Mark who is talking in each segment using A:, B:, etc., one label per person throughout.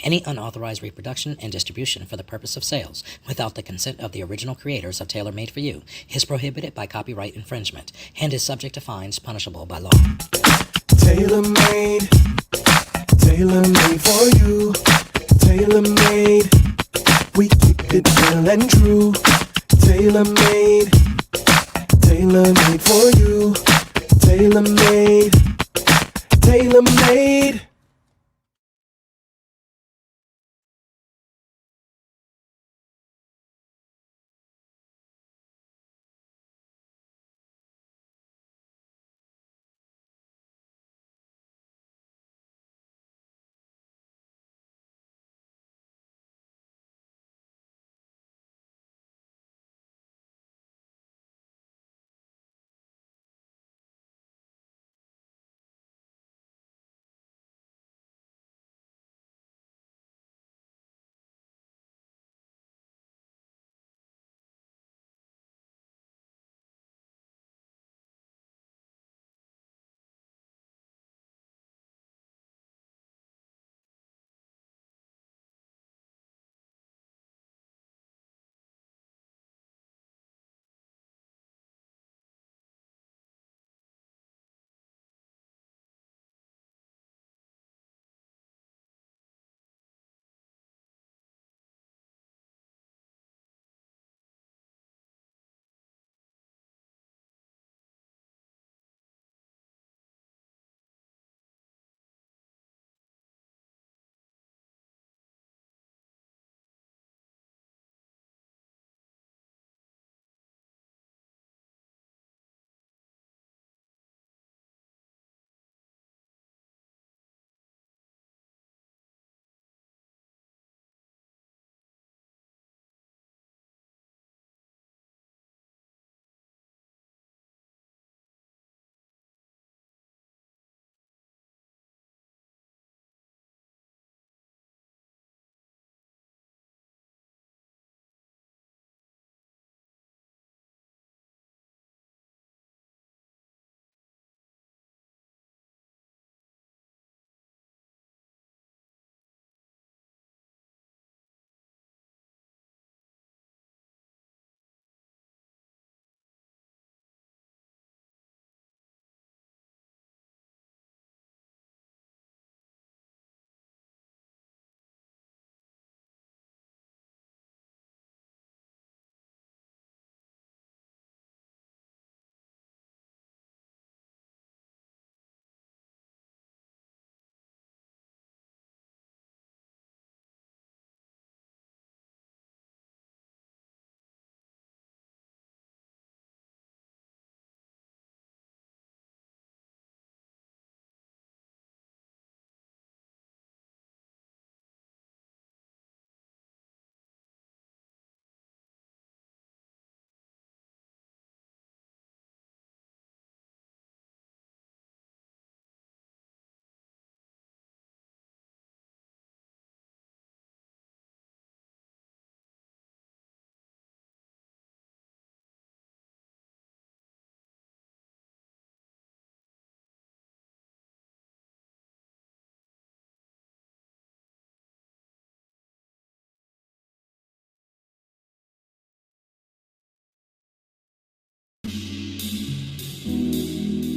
A: Any unauthorized reproduction and distribution for the purpose of sales without the consent of the original creators of Taylor Made for You is prohibited by copyright infringement and is subject to fines punishable by law.
B: Taylor made for you. Taylor made, we keep it real and true. Taylor made for you. Taylor made.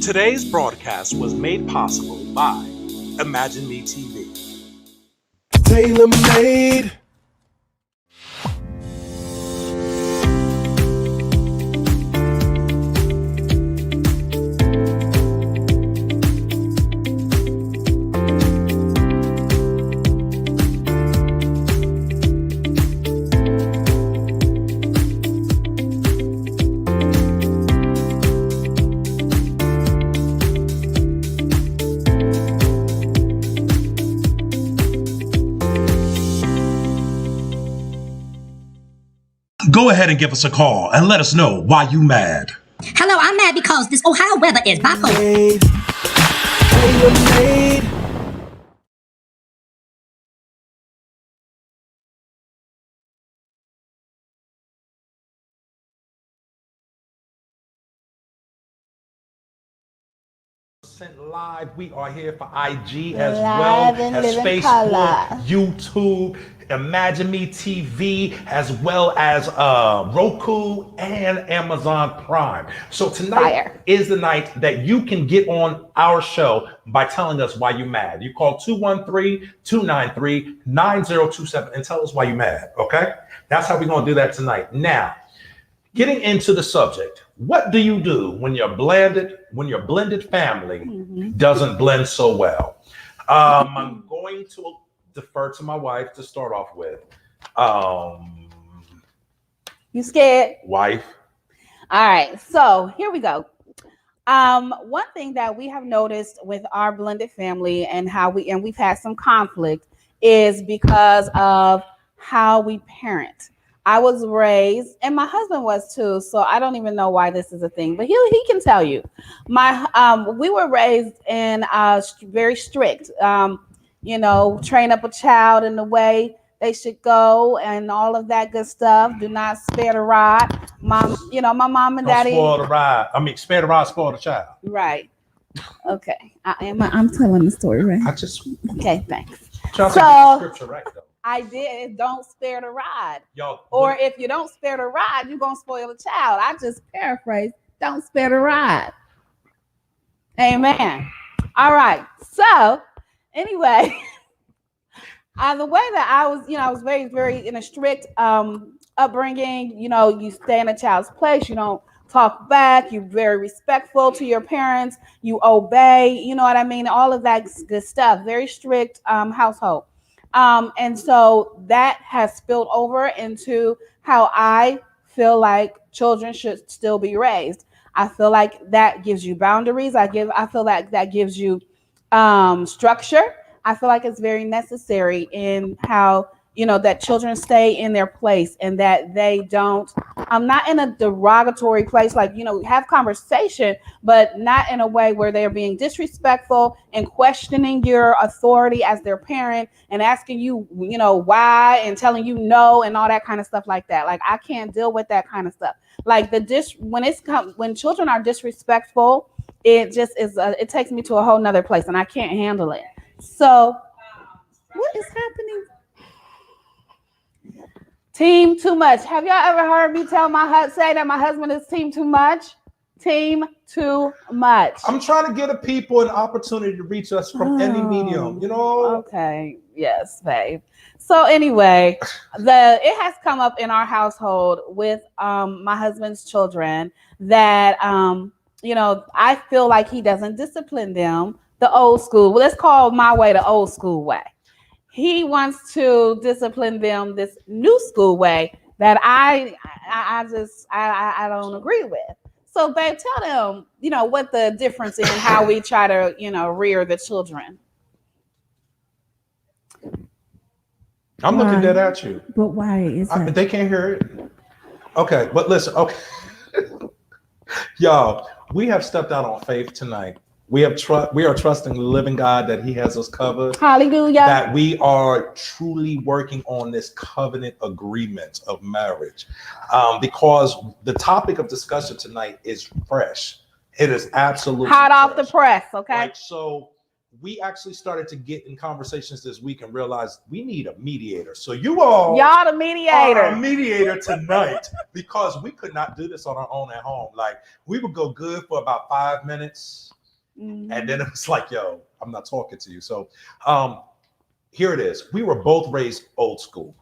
C: Today's broadcast was made possible by Imagine Me TV.
B: Taylor made.
D: Go ahead and give us a call and let us know why you mad.
E: Hello, I'm mad because this Ohio weather is bipolar.
B: Made.
C: 100% live. We are here for IG as
F: Live
C: well
F: and
C: as
F: live in
C: Facebook,
F: color.
C: YouTube, Imagine Me TV, as well as Roku and Amazon Prime. So tonight
F: Fire.
C: is the night that you can get on our show by telling us why you're mad. You call 213-293-9027 and tell us why you're mad, okay? That's how we're going to do that tonight. Now, getting into the subject, what do you do when your blended family doesn't blend so well? I'm going to defer to my wife to start off with.
F: You scared?
C: Wife.
F: All right, so here we go. One thing that we have noticed with our blended family and we've had some conflict is because of how we parent. I was raised, and my husband was too, so I don't even know why this is a thing, but he can tell you. We were raised in very strict, train up a child in the way they should go and all of that good stuff. Do not spare the rod. My mom and
C: Don't
F: daddy.
C: spoil the ride. Spare the rod, spoil the child.
F: Right. Okay. I'm telling the story, right?
C: I just
F: Okay, thanks.
C: trying to get the scripture right though.
F: I did. Don't spare the rod.
C: Y'all,
F: Or if you don't spare the rod, you're going to spoil the child. I just paraphrase. Don't spare the rod. Amen. All right. So, anyway, the way that I was very, very in a strict upbringing. You stay in a child's place. You don't talk back. You're very respectful to your parents. You obey. You know what I mean? All of that good stuff. Very strict household. And so that has spilled over into how I feel like children should still be raised. I feel like that gives you boundaries. I feel like that gives you structure. I feel like it's very necessary in how that children stay in their place and that they don't not in a derogatory place, like have conversation, but not in a way where they're being disrespectful and questioning your authority as their parent and asking you why and telling you no and all that kind of stuff like that. Like, I can't deal with that kind of stuff. Like when children are disrespectful, it just is it takes me to a whole nother place and I can't handle it. So what is happening? Team too much. Have y'all ever heard me say that my husband is team too much? Team too much.
C: I'm trying to give the people an opportunity to reach us from any medium,
F: Okay. Yes, babe. So anyway, it has come up in our household with my husband's children that I feel like he doesn't discipline them the old school. Well, let's call my way the old school way. He wants to discipline them this new school way that I don't agree with. So, babe, tell them, what the difference in how we try to, rear the children.
C: I'm looking dead at you.
F: But why is that?
C: They can't hear it. Okay, but listen, okay. Y'all, we have stepped out on faith tonight. We are trusting the living God that he has us covered.
F: Hallelujah.
C: That we are truly working on this covenant agreement of marriage. Because the topic of discussion tonight is fresh. It is absolutely
F: hot off
C: fresh.
F: The press, okay?
C: So we actually started to get in conversations this week and realized we need a mediator. So y'all
F: the mediator.
C: Are a mediator tonight, because we could not do this on our own at home. Like, we would go good for about 5 minutes. And then it was like, yo, I'm not talking to you. So here it is. We were both raised old school.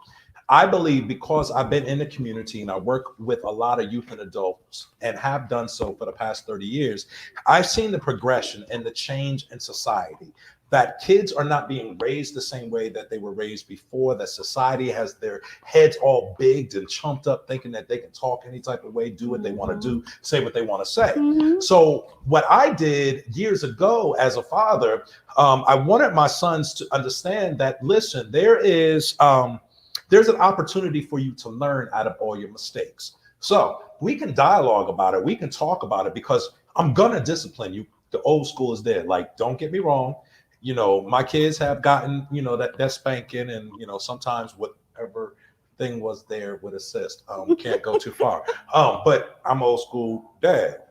C: I believe because I've been in the community and I work with a lot of youth and adults and have done so for the past 30 years, I've seen the progression and the change in society. That kids are not being raised the same way that they were raised before, that society has their heads all bigged and chumped up, thinking that they can talk any type of way, do what they want to do, say what they want to say. So what I did years ago as a father, I wanted my sons to understand that, listen, there's an opportunity for you to learn out of all your mistakes. So we can dialogue about it. We can talk about it, because I'm going to discipline you. The old school is there. Like, don't get me wrong. My kids have gotten, that spanking, and, sometimes whatever thing was there would assist. Can't go too far. But I'm old school dad.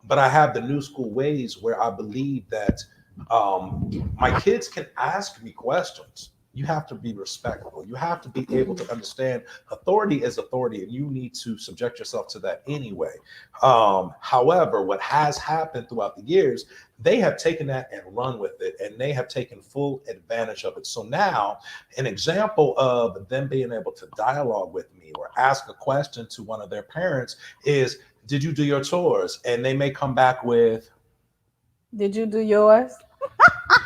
C: but I have the new school ways where I believe that my kids can ask me questions. You have to be respectful. You have to be able to understand authority is authority, and you need to subject yourself to that anyway. However, what has happened throughout the years, they have taken that and run with it, and they have taken full advantage of it. So now, an example of them being able to dialogue with me or ask a question to one of their parents is, did you do your chores? And they may come back with,
F: did you do yours?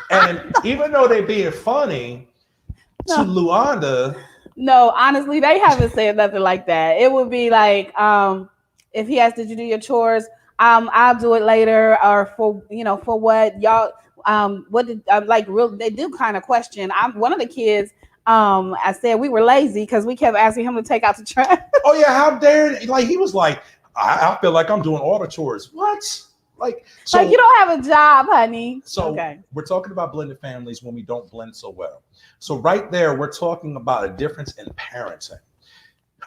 C: And even though they're being funny, to Luanda,
F: no, honestly, they haven't said nothing like that. It would be like, if he asked, "Did you do your chores?" I'll do it later, or for what y'all, what did like real? They do kind of question. One of the kids. I said we were lazy because we kept asking him to take out the trash.
C: Oh yeah, how dare! Like he was like, I feel like I'm doing all the chores. What? Like, so
F: like you don't have a job, honey.
C: So
F: okay.
C: We're talking about blended families when we don't blend so well. So right there, we're talking about a difference in parenting.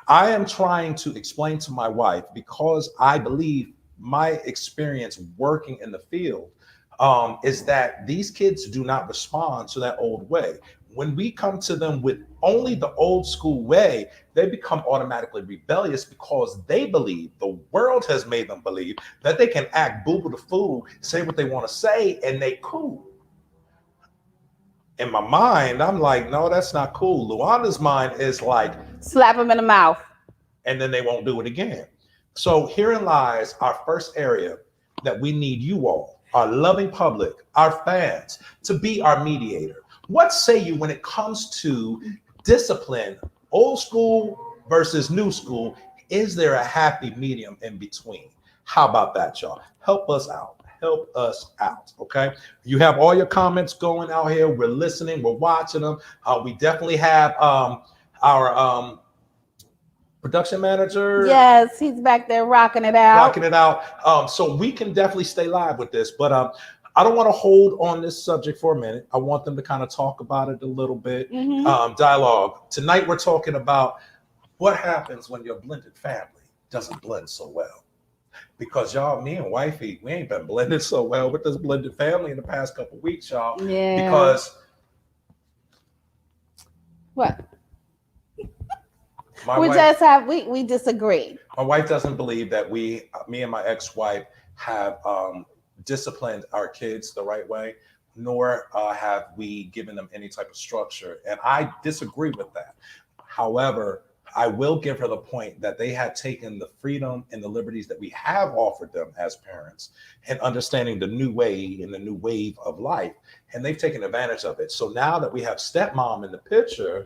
C: I am trying to explain to my wife, because I believe my experience working in the field is that these kids do not respond to that old way. When we come to them with only the old school way, they become automatically rebellious because they believe, the world has made them believe, that they can act boo-boo the fool, say what they want to say, and they cool. In my mind, I'm like, no, that's not cool. Luanda's mind is like,
F: slap them in the mouth.
C: And then they won't do it again. So herein lies our first area that we need you all, our loving public, our fans, to be our mediator. What say you when it comes to discipline, old school versus new school? Is there a happy medium in between? How about that, y'all? Help us out. Help us out, okay? You have all your comments going out here. We're listening. We're watching them. We definitely have our production manager.
F: Yes, he's back there rocking it out.
C: Rocking it out. So we can definitely stay live with this, but I don't want to hold on this subject for a minute. I want them to kind of talk about it a little bit. Dialogue. Tonight we're talking about what happens when your blended family doesn't blend so well. Because y'all, me and wifey, we ain't been blended so well with this blended family in the past couple of weeks, y'all.
F: Yeah.
C: Because
F: what? We disagree.
C: My wife doesn't believe that me and my ex-wife have disciplined our kids the right way, nor have we given them any type of structure. And I disagree with that. However, I will give her the point that they have taken the freedom and the liberties that we have offered them as parents and understanding the new way and the new wave of life, and they've taken advantage of it. So now that we have stepmom in the picture,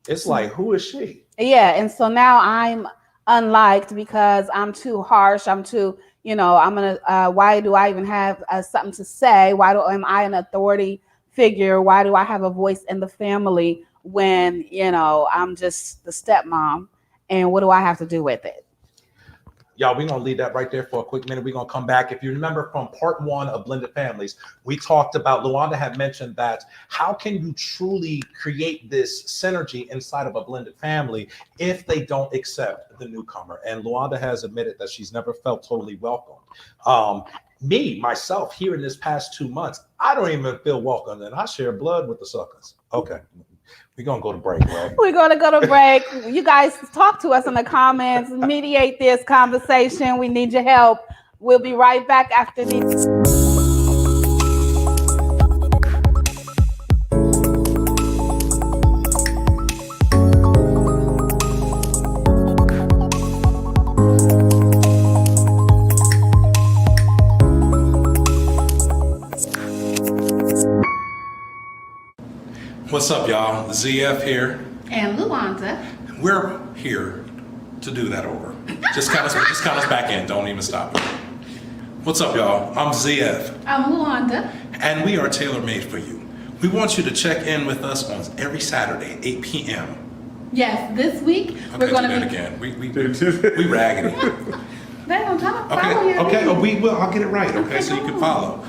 C: it's like, who is she? Yeah,
F: and so now I'm unliked because I'm too harsh. I'm too, I'm gonna. Why do I even have something to say? Am I an authority figure? Why do I have a voice in the family when I'm just the stepmom? And what do I have to do with it?
C: Y'all, we're going to leave that right there for a quick minute. We're going to come back. If you remember from part 1 of Blended Families, we talked about, Luanda had mentioned that how can you truly create this synergy inside of a blended family if they don't accept the newcomer? And Luanda has admitted that she's never felt totally welcomed. Myself, here in this past 2 months, I don't even feel welcome, and I share blood with the suckers. Okay. We're going to go to break, right?
F: We're going to go to break. You guys talk to us in the comments. Mediate this conversation. We need your help. We'll be right back after these.
C: What's up, y'all? ZF here.
F: And Luanda.
C: We're here to do that over. Just count us back in. Don't even stop it. What's up, y'all? I'm ZF.
F: I'm Luanda.
C: And we are tailor-made for you. We want you to check in with us on every Saturday, 8 p.m.
F: Yes, this week we're going to be...
C: again. We raggedy.
F: Babe, I'm trying to follow you.
C: Okay, we will. I'll get it right, okay, so you can follow.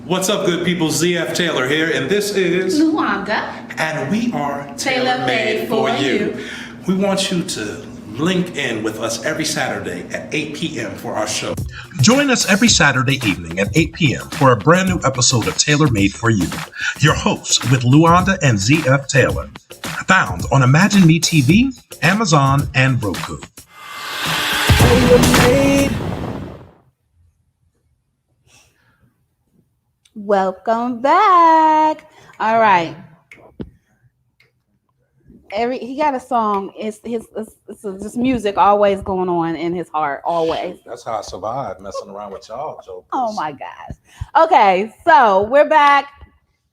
C: What's up, good people? ZF Taylor here, and this is
F: Luanda.
C: And we are tailor-made for you. We want you to link in with us every Saturday at 8 p.m. for our show.
D: Join us every Saturday evening at 8 p.m. for a brand new episode of Taylor Made for You. Your hosts with Luanda and ZF Taylor. Found on Imagine Me TV, Amazon, and Roku.
B: Tailor-made.
F: Welcome back. All right. He got a song. It's just music always going on in his heart, always.
C: That's how I survived messing around with y'all, Joe.
F: Oh my gosh. Okay, so we're back.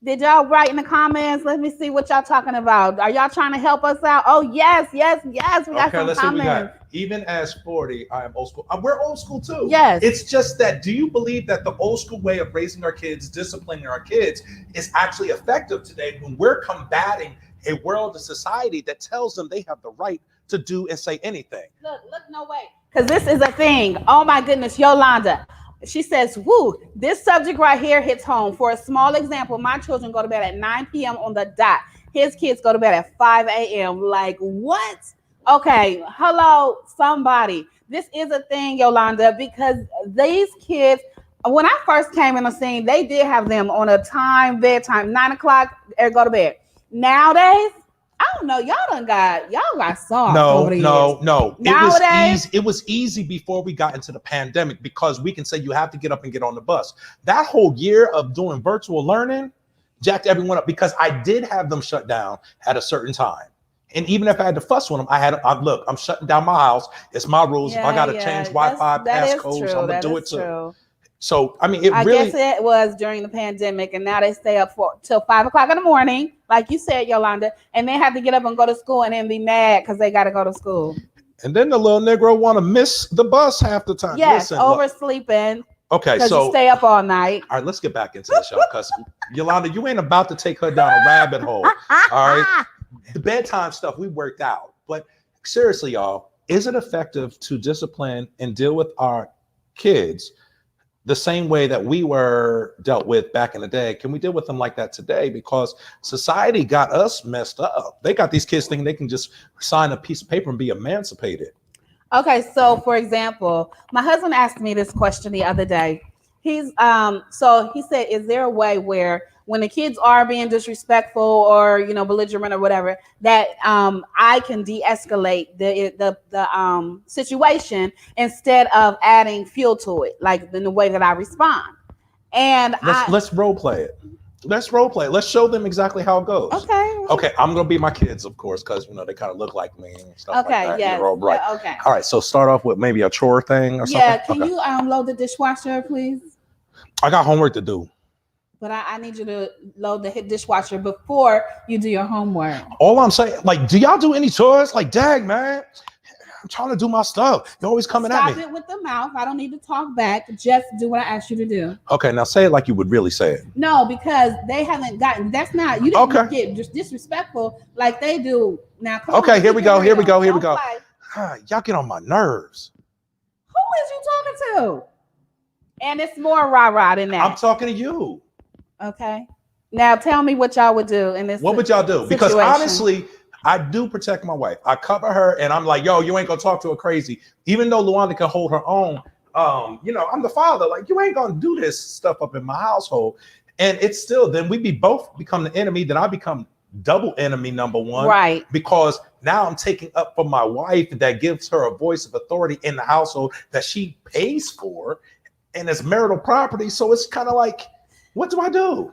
F: Did y'all write in the comments? Let me see what y'all talking about. Are y'all trying to help us out? Oh yes. We got some
C: Let's
F: comments.
C: see what we got. Even as 40, I am old school. We're old school too.
F: Yes.
C: It's just that, do you believe that the old school way of raising our kids, disciplining our kids, is actually effective today when we're combating a world of society that tells them they have the right to do and say anything?
F: Look, no way. Because this is a thing. Oh my goodness, Yolanda. She says, woo, this subject right here hits home. For a small example, my children go to bed at 9 p.m. on the dot. His kids go to bed at 5 a.m. Like, what? Okay, hello, somebody. This is a thing, Yolanda, because these kids, when I first came in the scene, they did have them on a bedtime, 9 o'clock, go to bed. Nowadays, I don't know. Y'all got soft.
C: No.
F: Nowadays,
C: It was easy before we got into the pandemic because we can say you have to get up and get on the bus. That whole year of doing virtual learning jacked everyone up because I did have them shut down at a certain time. And even if I had to fuss with them, I'm shutting down my house. It's my rules. If I got to change Wi-Fi passcodes, I'm going to do it too. So, I mean, I guess
F: it was during the pandemic, and now they stay up till 5 o'clock in the morning, like you said, Yolanda, and they have to get up and go to school and then be mad because they got to go to school.
C: And then the little Negro want to miss the bus half the time.
F: Yes, oversleeping.
C: Okay,
F: so you stay up all night.
C: All right, let's get back into the show because Yolanda, you ain't about to take her down a rabbit hole. All right, the bedtime stuff we worked out, but seriously, y'all, is it effective to discipline and deal with our kids the same way that we were dealt with back in the day? Can we deal with them like that today? Because society got us messed up. They got these kids thinking they can just sign a piece of paper and be emancipated.
F: Okay, so for example, my husband asked me this question the other day. So he said, is there a way where when the kids are being disrespectful or belligerent or whatever, that I can de-escalate the situation instead of adding fuel to it, like in the way that I respond? And
C: let's role play it. Let's show them exactly how it goes. Okay. I'm gonna be my kids, of course, because they kind of look like me and stuff like that.
F: Yes.
C: Right.
F: Yeah, okay.
C: All right. So start off with maybe a chore thing or something.
F: Yeah. Can you load the dishwasher, please?
C: I got homework to do.
F: But I need you to load the dishwasher before you do your homework.
C: All I'm saying, do y'all do any chores? Dang, man, I'm trying to do my stuff. You're always coming at me.
F: Stop it with the mouth. I don't need to talk back. Just do what I asked you to do.
C: Okay, now say it like you would really say it.
F: No, because they haven't gotten. That's not. You didn't get just disrespectful like they do now.
C: Okay, here we go. Y'all get on my nerves.
F: Who is you talking to? And it's more rah-rah than that.
C: I'm talking to you.
F: Okay. Now tell me what y'all would do in this.
C: What would y'all do? Because honestly, I do protect my wife. I cover her and I'm like, yo, you ain't gonna talk to her crazy. Even though Luanda can hold her own, I'm the father. You ain't gonna do this stuff up in my household. And it's still, then we both become the enemy. Then I become double enemy number one.
F: Right.
C: Because now I'm taking up for my wife that gives her a voice of authority in the household that she pays for. And it's marital property. So it's kind of like, what do I do?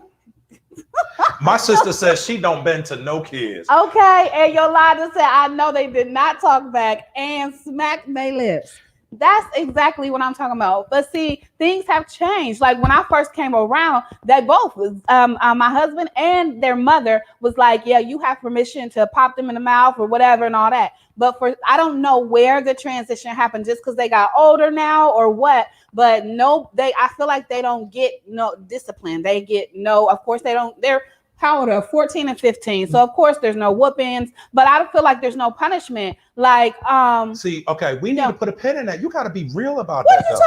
C: My sister says she don't bend to no kids.
F: Okay, and Yolanda said, I know they did not talk back and smacked their lips. That's exactly what I'm talking about. But see, things have changed. Like when I first came around, they both, my husband and their mother was like, yeah, you have permission to pop them in the mouth or whatever and all that. But I don't know where the transition happened, just because they got older now or what. But I feel like they don't get no discipline. They get of course they don't, they're how old are 14 and 15. So of course there's no whoopings, but I feel like there's no punishment.
C: See, okay, we need to put a pin in that. You got to be real about
F: that.
C: What
F: are you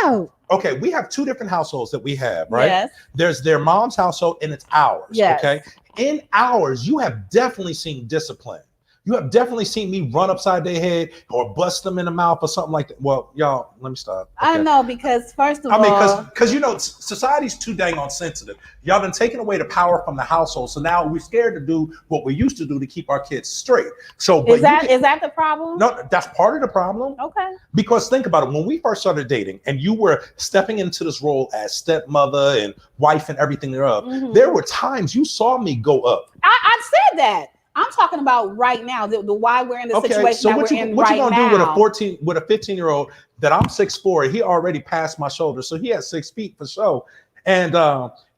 F: talking about?
C: Okay, we have two different households that we have, right?
F: Yes.
C: There's their mom's household and it's ours.
F: Yes.
C: Okay. In ours, you have definitely seen discipline. You have definitely seen me run upside their head or bust them in the mouth or something like that. Well, y'all, let me stop. Okay.
F: I know, because first of
C: I mean,
F: all,
C: because you know, society's too dang on sensitive. Y'all done taken away the power from the household, so now we're scared to do what we used to do to keep our kids straight. So,
F: is that the problem?
C: No, that's part of the problem.
F: Okay.
C: Because think about it, when we first started dating, and you were stepping into this role as stepmother and wife and everything thereof, there were times you saw me go up.
F: I said that. I'm talking about right now, the why we're in the situation
C: so
F: that
C: what
F: we're
C: you,
F: in
C: what
F: right
C: you gonna
F: now.
C: do with a 15-year-old that I'm 6'4", he already passed my shoulder, so he has 6 feet for sure, and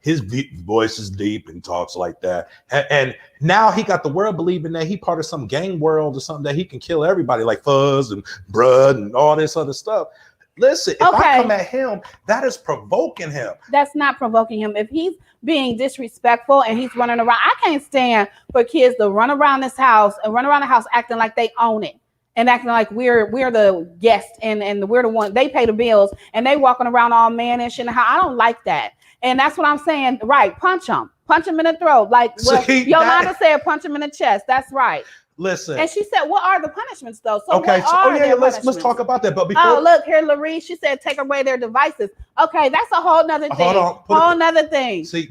C: his voice is deep and talks like that, and now he got the world believing that he part of some gang world or something, that he can kill everybody like Fuzz and Brud and all this other stuff. Listen, if I come at him, that is provoking him.
F: That's not provoking him. If he's being disrespectful and he's running around, I can't stand for kids to run around this house and run around the house acting like they own it and acting like we're the guests and we're the one, they pay the bills and they walking around all mannish in the house. I don't like that. And that's what I'm saying. Right. Punch him in the throat. Like Yolanda said, punch him in the chest. That's right.
C: Listen.
F: And she said, what are the punishments though? So
C: okay. Let's talk about that. But before,
F: oh, look here, Larry, she said take away their devices. Okay, that's a whole nother thing. Whole nother thing.
C: See,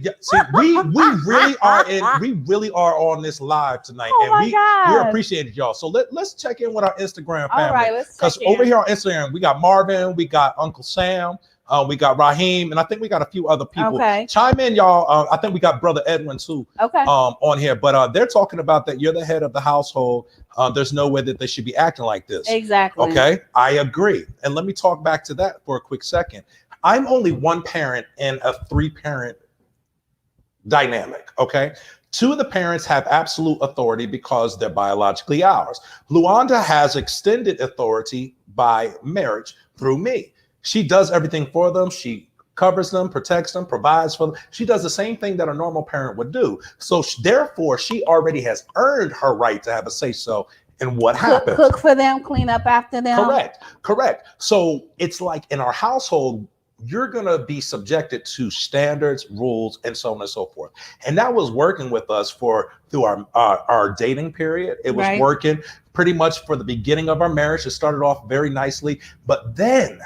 C: we really are on this live tonight, and we appreciate y'all. So let's check in with our Instagram family.
F: All right, let's check in.
C: Because over here on Instagram, we got Marvin, we got Uncle Sam. We got Raheem, and I think we got a few other people.
F: Okay.
C: Chime in, y'all. I think we got Brother Edwin too.
F: Okay.
C: On here, but they're talking about that you're the head of the household. There's no way that they should be acting like this.
F: Exactly.
C: Okay, I agree. And let me talk back to that for a quick second. I'm only one parent in a 3-parent dynamic. Okay. 2 of the parents have absolute authority because they're biologically ours. Luanda has extended authority by marriage through me. She does everything for them. She covers them, protects them, provides for them. She does the same thing that a normal parent would do. So therefore, she already has earned her right to have a say-so in what happens.
F: Cook for them, clean up after them.
C: Correct. So it's like in our household, you're going to be subjected to standards, rules, and so on and so forth. And that was working with us through our dating period. It was working pretty much for the beginning of our marriage. It started off very nicely. But then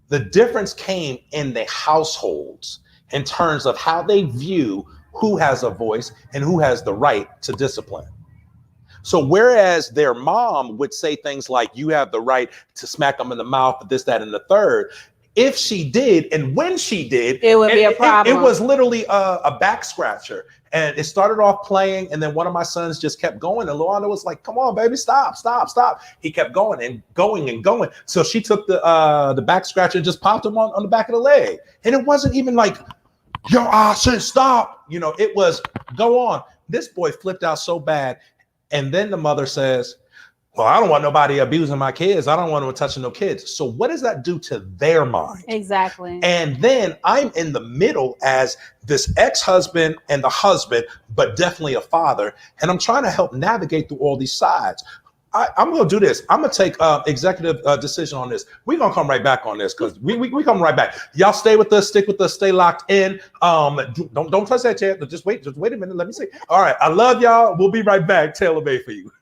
C: the difference came in the households in terms of how they view who has a voice and who has the right to discipline. So whereas their mom would say things like, you have the right to smack them in the mouth, this, that, and the third, if she did, and when she did,
F: it would be a problem.
C: It was literally a back scratcher. And it started off playing, and then one of my sons just kept going. And Luanda was like, come on, baby, stop. He kept going and going. So she took the back scratcher and just popped him on the back of the leg. And it wasn't even like, yo, I said stop. You know, it was go on. This boy flipped out so bad. And then the mother says, well, I don't want nobody abusing my kids. I don't want them touching no kids. So what does that do to their mind?
F: Exactly.
C: And then I'm in the middle as this ex-husband and the husband, but definitely a father. And I'm trying to help navigate through all these sides. I'm going to do this. I'm going to take executive decision on this. We're going to come right back on this because we come right back. Y'all stay with us, stick with us, stay locked in. Don't touch that chair. Just wait a minute. Let me see. All right. I love y'all. We'll be right back. Taylor made for you.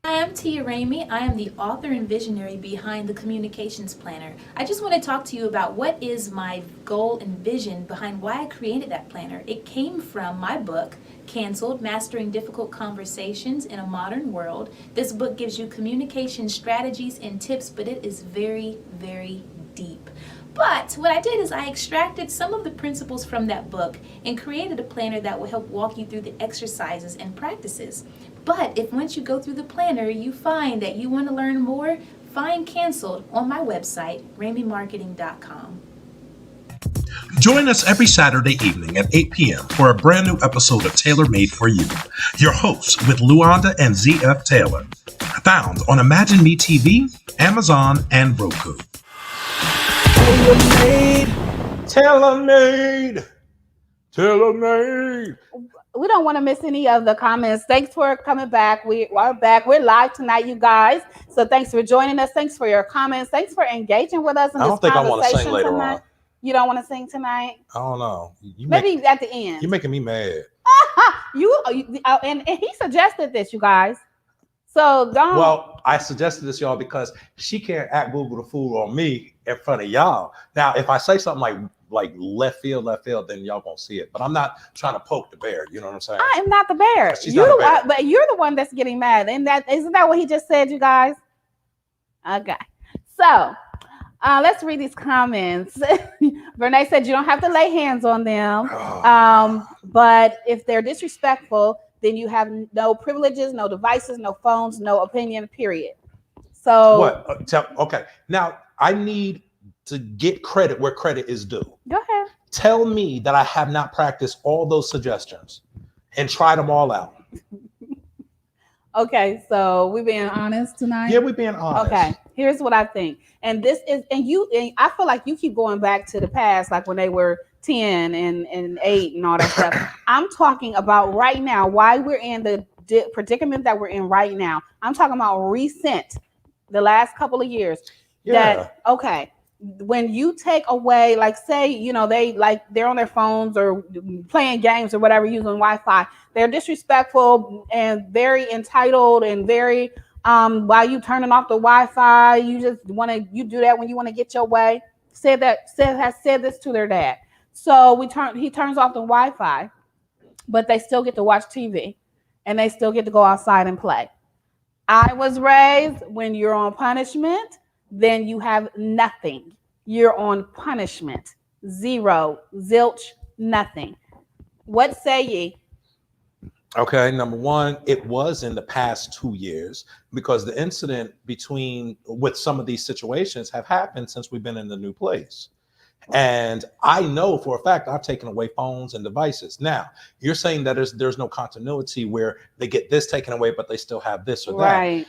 G: Hi, I'm Tia Ramey. I am the author and visionary behind the Communications Planner. I just want to talk to you about what is my goal and vision behind why I created that planner. It came from my book, Canceled, Mastering Difficult Conversations in a Modern World. This book gives you communication strategies and tips, but it is very, very deep. But what I did is I extracted some of the principles from that book and created a planner that will help walk you through the exercises and practices. But if once you go through the planner, you find that you want to learn more, find Canceled on my website, rameymarketing.com.
D: Join us every Saturday evening at 8 p.m. for a brand new episode of Taylor Made for You. Your hosts with Luanda and ZF Taylor. Found on Imagine Me TV, Amazon, and Roku.
C: Taylor made.
F: We don't want to miss any of the comments. Thanks for coming back. We are back. We're live tonight, you guys. So thanks for joining us. Thanks for your comments. Thanks for engaging with us in this conversation. I don't think I want to sing later on. You don't want to sing tonight?
C: I don't know.
F: Maybe at the end.
C: You're making me mad.
F: And he suggested this, you guys. So don't.
C: Well, I suggested this, y'all, because she can't act boo-boo the fool on me in front of y'all. Now, if I say something like left field, then y'all won't see it. But I'm not trying to poke the bear. You know what I'm saying?
F: I am not the bear.
C: She's
F: You're
C: not
F: the
C: a bear.
F: one, but you're the one that's getting mad. And that isn't that what he just said, you guys? Okay. So let's read these comments. Vernay said you don't have to lay hands on them. But if they're disrespectful, then you have no privileges, no devices, no phones, no opinion, period. So
C: What? Okay. Now, I need to get credit where credit is due.
F: Go ahead.
C: Tell me that I have not practiced all those suggestions and tried them all out.
F: Okay, so we're being honest tonight.
C: Yeah, we're being honest.
F: Okay, here's what I think, and this is, and I feel like you keep going back to the past, like when they were 10 and 8 and all that stuff. I'm talking about right now, why we're in the predicament that we're in right now. I'm talking about recent, the last couple of years.
C: Yeah.
F: Okay, when you take away, like, say, they're on their phones or playing games or whatever, using Wi-Fi, they're disrespectful and very entitled and very while you turning off the Wi-Fi, you do that when you want to get your way. Has said this to their dad. So he turns off the Wi-Fi, but they still get to watch TV and they still get to go outside and play. I was raised when you're on punishment, then you have nothing. You're on punishment. Zero, zilch, nothing. What say ye?
C: Okay, number one, it was in the past 2 years because the incident with some of these situations have happened since we've been in the new place. And I know for a fact I've taken away phones and devices. Now, you're saying that there's no continuity where they get this taken away, but they still have this or that.
F: Right.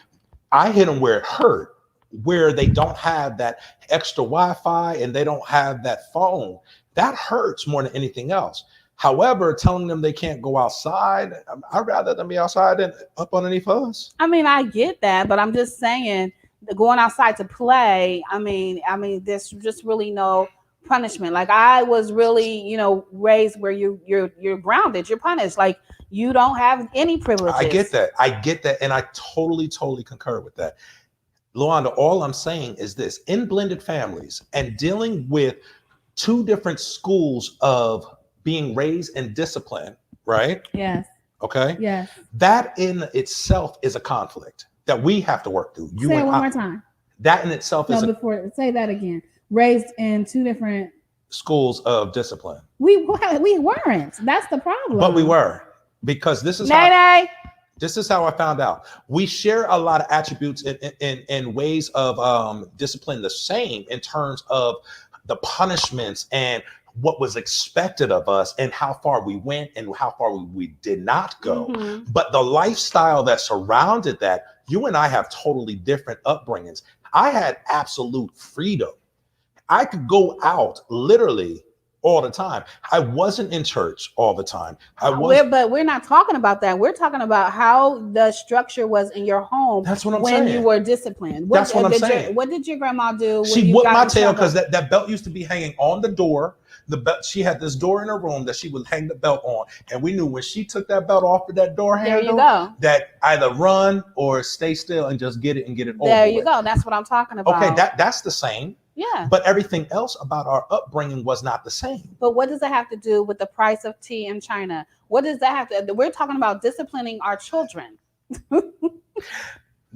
C: I hit them where it hurt, where they don't have that extra Wi-Fi and they don't have that phone. That hurts more than anything else. However, telling them they can't go outside, I'd rather them be outside than up underneath us.
F: I mean, I get that, but I'm just saying, going outside to play, I mean, there's just really no punishment. Like, I was really, raised where you're grounded, you're punished. Like, you don't have any privileges.
C: I get that, and I totally concur with that. Luanda, all I'm saying is this: in blended families and dealing with two different schools of being raised and disciplined, right?
F: Yes.
C: Okay.
F: Yes.
C: That in itself is a conflict that we have to work through.
F: Say it one more time.
C: That in itself is
F: say that again. Raised in two different
C: schools of discipline.
F: We weren't. That's the problem.
C: But we were, because this is how I found out. We share a lot of attributes in ways of discipline the same in terms of the punishments and what was expected of us and how far we went and how far we did not go. Mm-hmm. But the lifestyle that surrounded that, you and I have totally different upbringings. I had absolute freedom. I could go out literally all the time. I wasn't in church all the time.
F: But we're not talking about that. We're talking about how the structure was in your home.
C: That's what I'm
F: when
C: saying.
F: You were disciplined.
C: That's what I'm saying.
F: What did your grandma do?
C: She whipped my tail because that belt used to be hanging on the door. The belt, she had this door in her room that she would hang the belt on, and we knew when she took that belt off of that door handle, that either run or stay still and just get it over.
F: There you go. That's what I'm talking about.
C: Okay, that's the same.
F: Yeah.
C: But everything else about our upbringing was not the same.
F: But what does that have to do with the price of tea in China? What does that have to? We're talking about disciplining our children.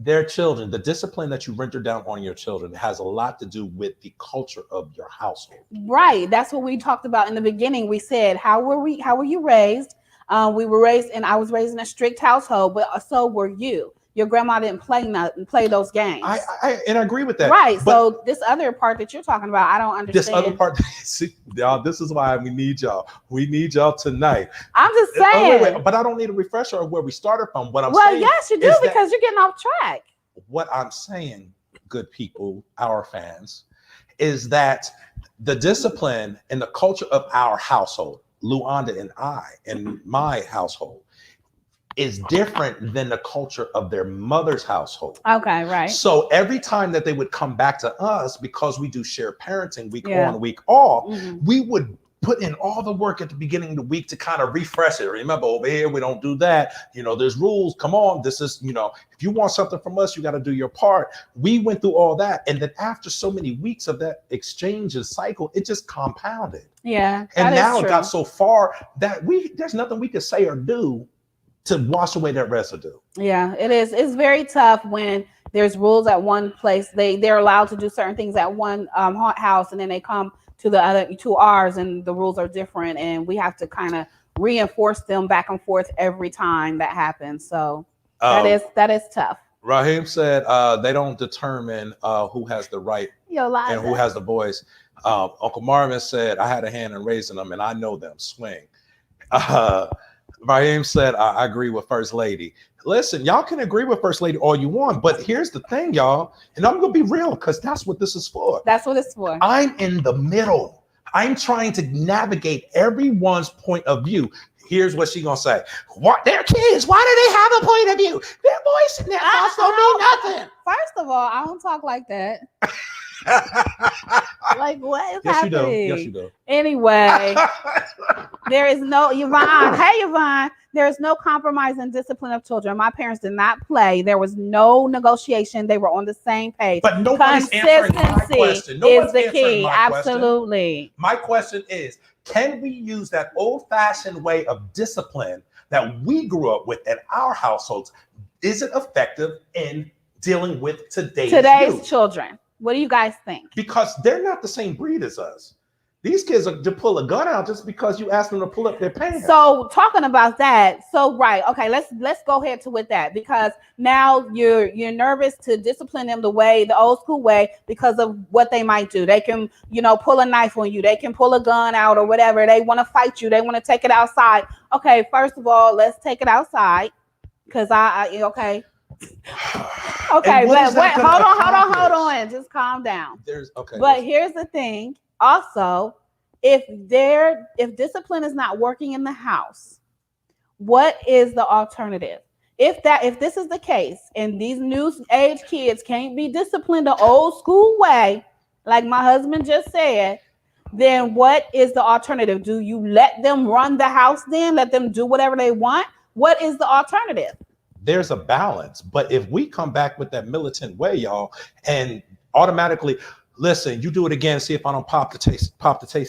C: Their children, the discipline that you render down on your children has a lot to do with the culture of your household.
F: Right. That's what we talked about in the beginning. We said, how were you raised? We were raised, and I was raised in a strict household, but so were you. Your grandma didn't play those games.
C: I agree with that.
F: Right. So this other part that you're talking about, I don't understand.
C: This other part, see, y'all, this is why we need y'all. We need y'all tonight.
F: I'm just saying.
C: Wait, but I don't need a refresher of where we started from. What I'm saying.
F: Well, yes, you do, because you're getting off track.
C: What I'm saying, good people, our fans, is that the discipline and the culture of our household, Luanda and I, and my household, is different than the culture of their mother's household.
F: Okay, right.
C: So every time that they would come back to us, because we do share parenting week on, week off, we would put in all the work at the beginning of the week to kind of refresh it. Remember, over here, we don't do that. There's rules. Come on. This is, if you want something from us, you got to do your part. We went through all that. And then after so many weeks of that exchange and cycle, it just compounded.
F: Yeah.
C: And now it got so far that there's nothing we could say or do to wash away that residue.
F: Yeah, it is. It's very tough when there's rules at one place. They're allowed to do certain things at one house, and then they come to the other, to ours, and the rules are different, and we have to kind of reinforce them back and forth every time that happens. So that is tough.
C: Raheem said they don't determine who has the right and who has the voice. Uncle Marvin said I had a hand in raising them, and I know them. Swing. Raheem said I agree with First Lady. Listen, y'all can agree with First Lady all you want, but here's the thing, y'all, and I'm gonna be real because that's what this is for.
F: That's what it's for.
C: I'm in the middle. I'm trying to navigate everyone's point of view. Here's what she's gonna say. What? They're kids. Why do they have a point of view? Their voice and their thoughts don't mean nothing.
F: First of all, I don't talk like that. Like, what is
C: Yes,
F: happening?
C: you do. Yes, you do.
F: Anyway, there is no Yvonne. Hey, Yvonne. There is no compromise in discipline of children. My parents did not play. There was no negotiation. They were on the same page.
C: But nobody's answering my question.
F: Is the key. Absolutely.
C: My question is, can we use that old-fashioned way of discipline that we grew up with in our households? Is it effective in dealing with today's youth?
F: Children? What do you guys think? Because
C: they're not the same breed as us. These kids are to pull a gun out just because you ask them to pull up their pants.
F: So talking about that, right, okay, let's go ahead with that, because now you're nervous to discipline them the old school way, because of what they might do. They can, pull a knife on you. They can pull a gun out or whatever. They want to fight you. They want to take it outside. Okay, first of all, let's take it outside, because okay. Okay, but wait, hold on. Just calm down. But here's the thing. Also, if discipline is not working in the house, what is the alternative? If this is the case, and these new age kids can't be disciplined the old school way, like my husband just said, then what is the alternative? Do you let them run the house then? Let them do whatever they want? What is the alternative?
C: There's a balance. But if we come back with that militant way, y'all, and automatically, listen, you do it again, see if I don't pop the taste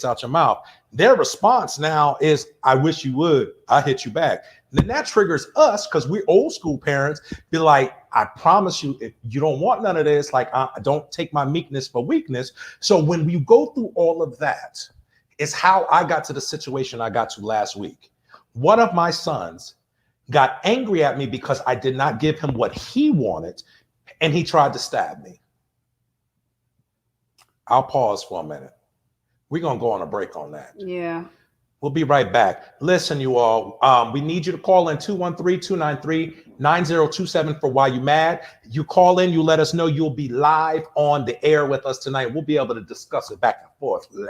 C: out your mouth. Their response now is, I wish you would. I hit you back. And then that triggers us, because we're old school parents, be like, I promise you, if you don't want none of this, like, I don't take my meekness for weakness. So when you go through all of that, it's how I got to the situation I got to last week. One of my sons got angry at me because I did not give him what he wanted, and he tried to stab me. I'll pause for a minute. We're going to go on a break on that.
F: Yeah.
C: We'll be right back. Listen, you all, we need you to call in 213-293-9027 for Why You Mad. You call in, you let us know, you'll be live on the air with us tonight. We'll be able to discuss it back and forth live.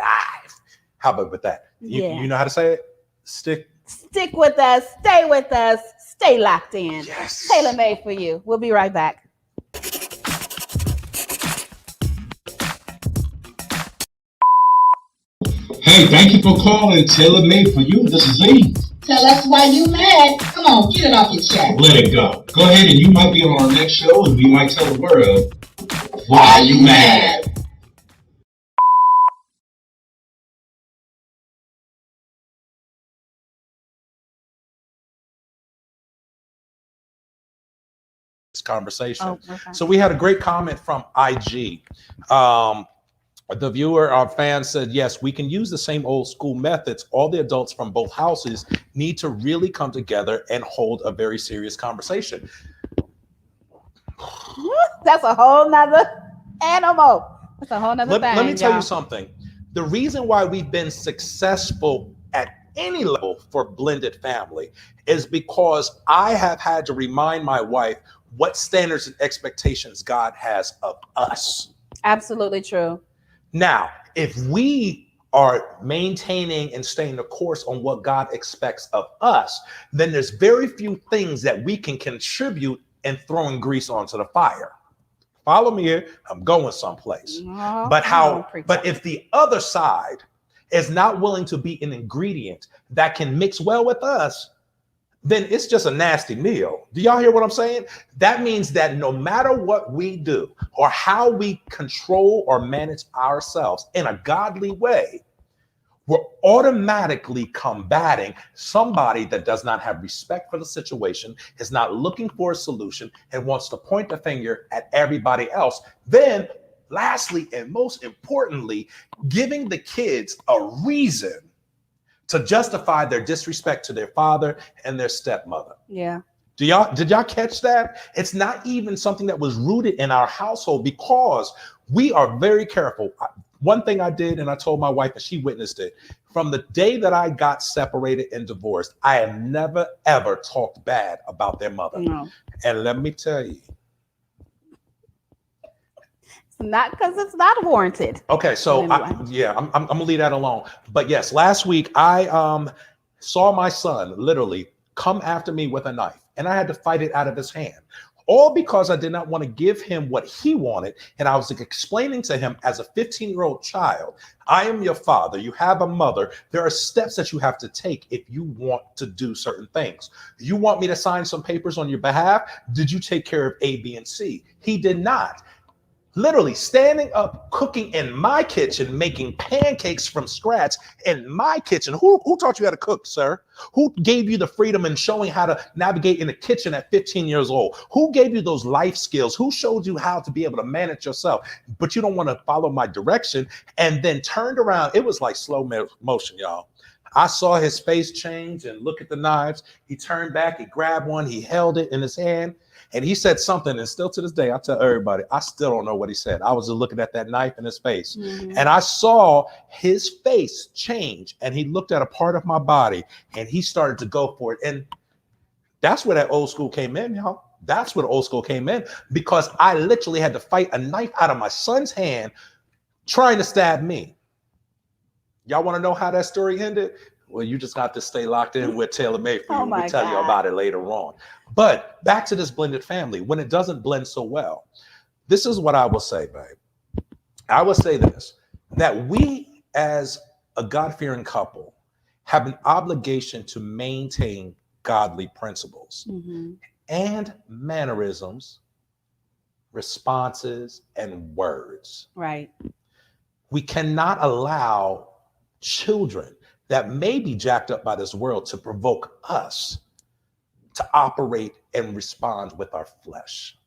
C: How about with that? You know how to say it? Stick
F: with us. Stay with us. Stay locked in.
C: Yes.
F: Tailor made for you. We'll be right back.
D: Hey, thank you for calling Tailor Made for You. This is Z.
E: Tell us why you mad. Come on, get it off your chest.
D: Let it go. Go ahead, and you might be on our next show, and we might tell the world why you mad.
C: Conversation.
F: Okay.
C: So we had a great comment from IG. The viewer, our fan, said, yes, we can use the same old school methods. All the adults from both houses need to really come together and hold a very serious conversation.
F: That's a whole nother animal. That's a whole nother thing.
C: Let me tell you something. The reason why we've been successful at any level for blended family is because I have had to remind my wife what standards and expectations God has of us.
F: Absolutely true.
C: Now, if we are maintaining and staying the course on what God expects of us, then there's very few things that we can contribute in throwing grease onto the fire. Follow me here. I'm going someplace. But if the other side is not willing to be an ingredient that can mix well with us, then it's just a nasty meal. Do y'all hear what I'm saying? That means that no matter what we do or how we control or manage ourselves in a godly way, we're automatically combating somebody that does not have respect for the situation, is not looking for a solution, and wants to point the finger at everybody else. Then, lastly, and most importantly, giving the kids a reason to justify their disrespect to their father and their stepmother.
F: Yeah.
C: Did y'all catch that? It's not even something that was rooted in our household, because we are very careful. One thing I did, and I told my wife, and she witnessed it, from the day that I got separated and divorced, I have never, ever talked bad about their mother.
F: No.
C: And let me tell you.
F: Not because it's not warranted.
C: Okay, so
F: anyway.
C: I'm gonna leave that alone. But yes, last week I saw my son literally come after me with a knife, and I had to fight it out of his hand. All because I did not want to give him what he wanted. And I was explaining to him as a 15-year-old child, I am your father. You have a mother. There are steps that you have to take if you want to do certain things. You want me to sign some papers on your behalf? Did you take care of A, B, and C? He did not. Literally standing up, cooking in my kitchen, making pancakes from scratch in my kitchen. Who taught you how to cook, sir? Who gave you the freedom and showing how to navigate in the kitchen at 15 years old? Who gave you those life skills? Who showed you how to be able to manage yourself? But you don't want to follow my direction. And then turned around. It was like slow motion, y'all. I saw his face change and look at the knives. He turned back, he grabbed one, he held it in his hand. And he said something, and still to this day, I tell everybody, I still don't know what he said. I was just looking at that knife in his face. Mm-hmm. And I saw his face change, and he looked at a part of my body, and he started to go for it. And that's where that old school came in, y'all. That's where the old school came in, because I literally had to fight a knife out of my son's hand trying to stab me. Y'all want to know how that story ended? Well, you just got to stay locked in with Taylor Made for you. We'll tell you about it later on. But back to this blended family, when it doesn't blend so well, this is what I will say, babe. I will say this, that we as a God-fearing couple have an obligation to maintain godly principles and mannerisms, responses, and words.
F: Right.
C: We cannot allow children that may be jacked up by this world to provoke us to operate and respond with our flesh.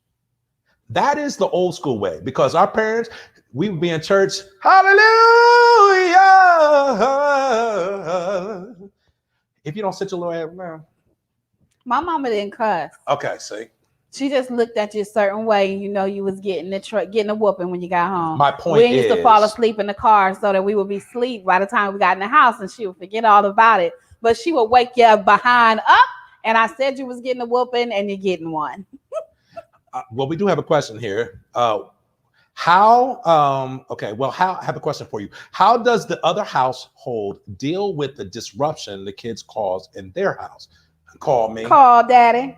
C: That is the old school way, because our parents, we would be in church, hallelujah. If you don't sit your little ass down.
F: My mama didn't cuss.
C: Okay, see.
F: She just looked at you a certain way. You know, you was getting a whooping when you got home.
C: My point is,
F: we used to fall asleep in the car so that we would be asleep by the time we got in the house, and she would forget all about it. But she would wake you behind up, and I said you was getting a whooping, and you're getting one.
C: Well, we do have a question here. I have a question for you. How does the other household deal with the disruption the kids cause in their house? Call me.
F: Call daddy.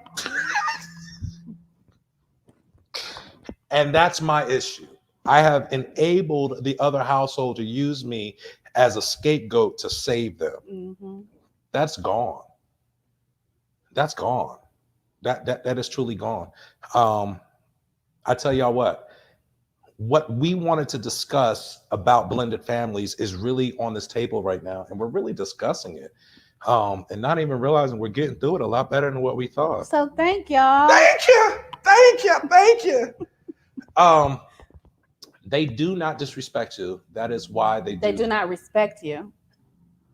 C: And that's my issue. I have enabled the other household to use me as a scapegoat to save them. Mm-hmm. That's gone. That's gone. That is truly gone. I tell y'all what we wanted to discuss about blended families is really on this table right now, and we're really discussing it. And not even realizing we're getting through it a lot better than what we thought.
F: So thank y'all.
C: Thank you. They do not disrespect you. That is why they
F: do not respect you.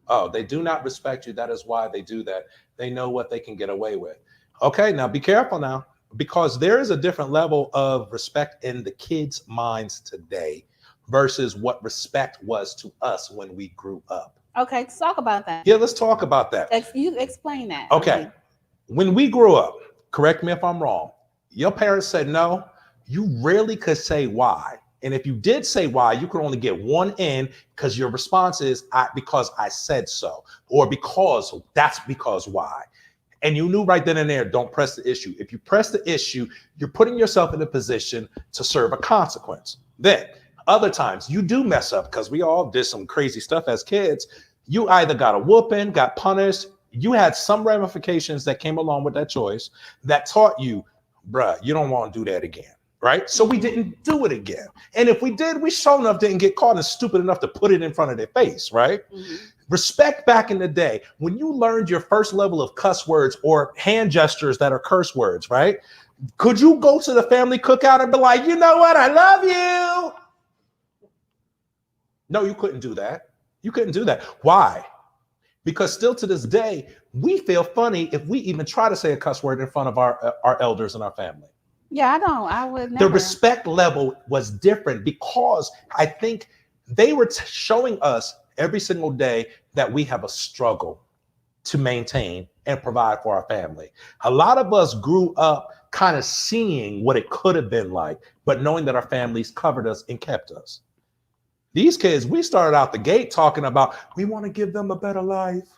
C: Oh, they do not respect you. That is why they do that. They know what they can get away with. Okay, now be careful now, because there is a different level of respect in the kids' minds today versus what respect was to us when we grew up.
F: Okay, let's talk about that.
C: Yeah, let's talk about that.
F: You explain that.
C: Okay. When we grew up, correct me if I'm wrong, your parents said no, you rarely could say why. And if you did say why, you could only get one in, because your response is because I said so, or because why. And you knew right then and there, don't press the issue. If you press the issue, you're putting yourself in a position to serve a consequence. Then Other times you do mess up because we all did some crazy stuff as kids. You either got a whooping, got punished. You had some ramifications that came along with that choice that taught you, bruh, you don't want to do that again. Right? So we didn't do it again. And if we did, we sure enough didn't get caught and stupid enough to put it in front of their face. Right? Respect back in the day, when you learned your first level of cuss words or hand gestures that are curse words, right? Could you go to the family cookout and be like, you know what? I love you. No, you couldn't do that. You couldn't do that. Why? Because still to this day, we feel funny if we even try to say a cuss word in front of our elders and our family.
F: Yeah, I would never.
C: The respect level was different because I think they were showing us every single day that we have a struggle to maintain and provide for our family. A lot of us grew up kind of seeing what it could have been like, but knowing that our families covered us and kept us. These kids, we started out the gate talking about, we want to give them a better life.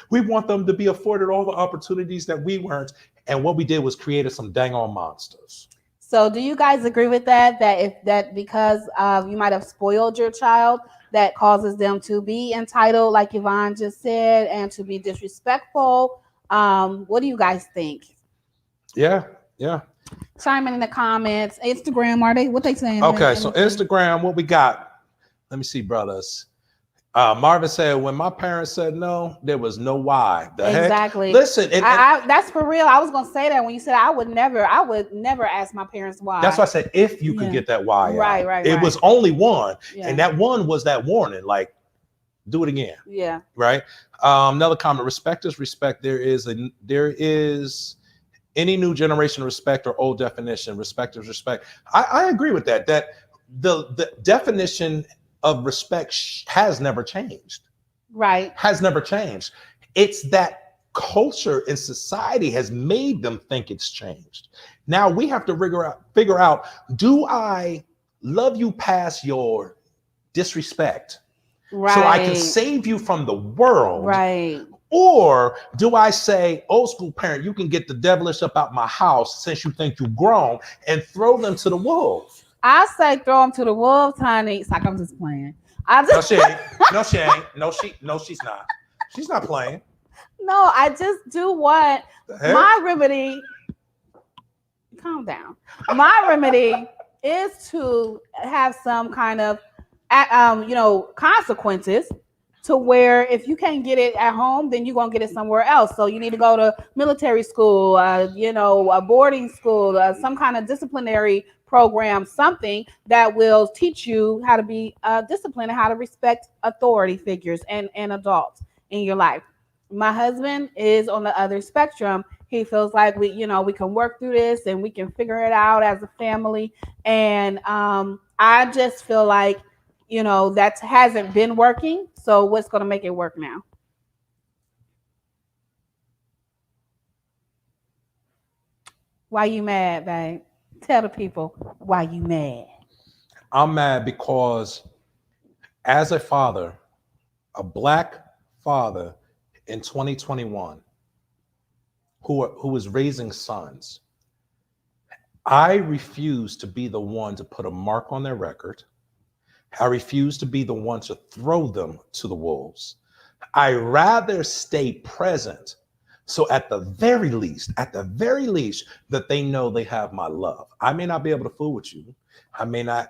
C: We want them to be afforded all the opportunities that we weren't. And what we did was created some dang on monsters.
F: So do you guys agree with that? That because you might have spoiled your child, that causes them to be entitled, like Yvonne just said, and to be disrespectful? What do you guys think?
C: Yeah.
F: Chime in the comments. Instagram, what they saying?
C: Okay, so Instagram, what we got? Let me see, brothers. Marvin said, when my parents said no, there was no why.
F: Exactly.
C: Heck? Listen,
F: that's for real. I was gonna say that when you said I would never ask my parents why.
C: That's why I said if you could get that why.
F: Right.
C: It was only one, and that one was that warning, like, do it again.
F: Yeah.
C: Right. Another comment: respect is respect. There is any new generation respect or old definition. Respect is respect. I agree with that. That the definition of respect has never changed.
F: Right.
C: Has never changed. It's that culture and society has made them think it's changed. Now we have to figure out, do I love you past your disrespect?
F: Right.
C: So I can save you from the world.
F: Right.
C: Or do I say, old school parent, you can get the devilish up out my house since you think you've grown, and throw them to the wolves?
F: I say throw them to the wolves, honey. It's like I'm just playing.
C: No, she ain't. No, she's not. She's not playing.
F: No, I just do want my remedy. Calm down. My remedy is to have some kind of, consequences, to where if you can't get it at home, then you're gonna get it somewhere else. So you need to go to military school, a boarding school, some kind of disciplinary program, something that will teach you how to be disciplined and how to respect authority figures and adults in your life. My husband is on the other spectrum. He feels like we can work through this and we can figure it out as a family. And I just feel like, that hasn't been working. So what's going to make it work now? Why you mad, babe? Tell the people why you mad.
C: I'm mad because as a father, a Black father in 2021, who is raising sons, I refuse to be the one to put a mark on their record. I refuse to be the one to throw them to the wolves. I rather stay present. So at the very least, that they know they have my love. I may not be able to fool with you. I may not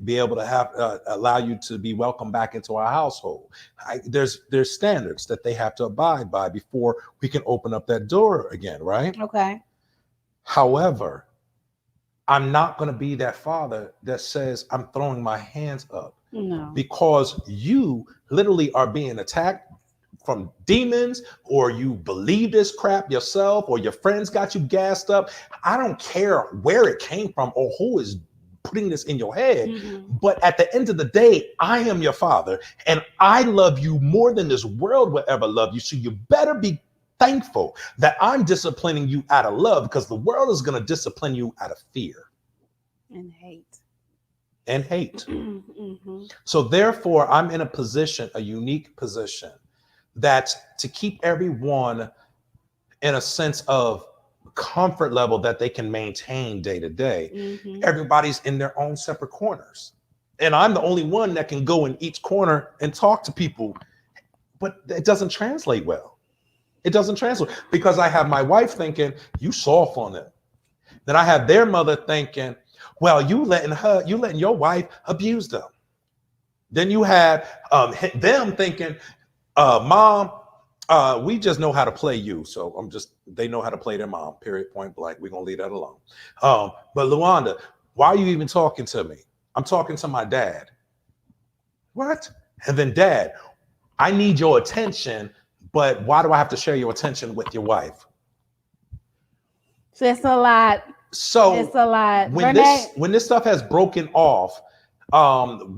C: be able to allow you to be welcome back into our household. There's standards that they have to abide by before we can open up that door again, right?
F: Okay.
C: However, I'm not going to be that father that says I'm throwing my hands up.
F: No.
C: Because you literally are being attacked from demons, or you believe this crap yourself, or your friends got you gassed up. I don't care where it came from or who is putting this in your head. Mm-hmm. But at the end of the day, I am your father, and I love you more than this world will ever love you. So you better be thankful that I'm disciplining you out of love, because the world is going to discipline you out of fear
F: and hate.
C: Mm-hmm. So therefore, I'm in a unique position, that to keep everyone in a sense of comfort level that they can maintain day to day, everybody's in their own separate corners. And I'm the only one that can go in each corner and talk to people. But it doesn't translate well. It doesn't translate because I have my wife thinking, you soft on them. Then I have their mother thinking, well, you letting your wife abuse them. Then you had them thinking, mom, we just know how to play you. So they know how to play their mom, period, point blank. We're going to leave that alone. But Luanda, why are you even talking to me? I'm talking to my dad. What? And then dad, I need your attention, but why do I have to share your attention with your wife?
F: So it's a lot.
C: So
F: it's a lot.
C: When this stuff has broken off,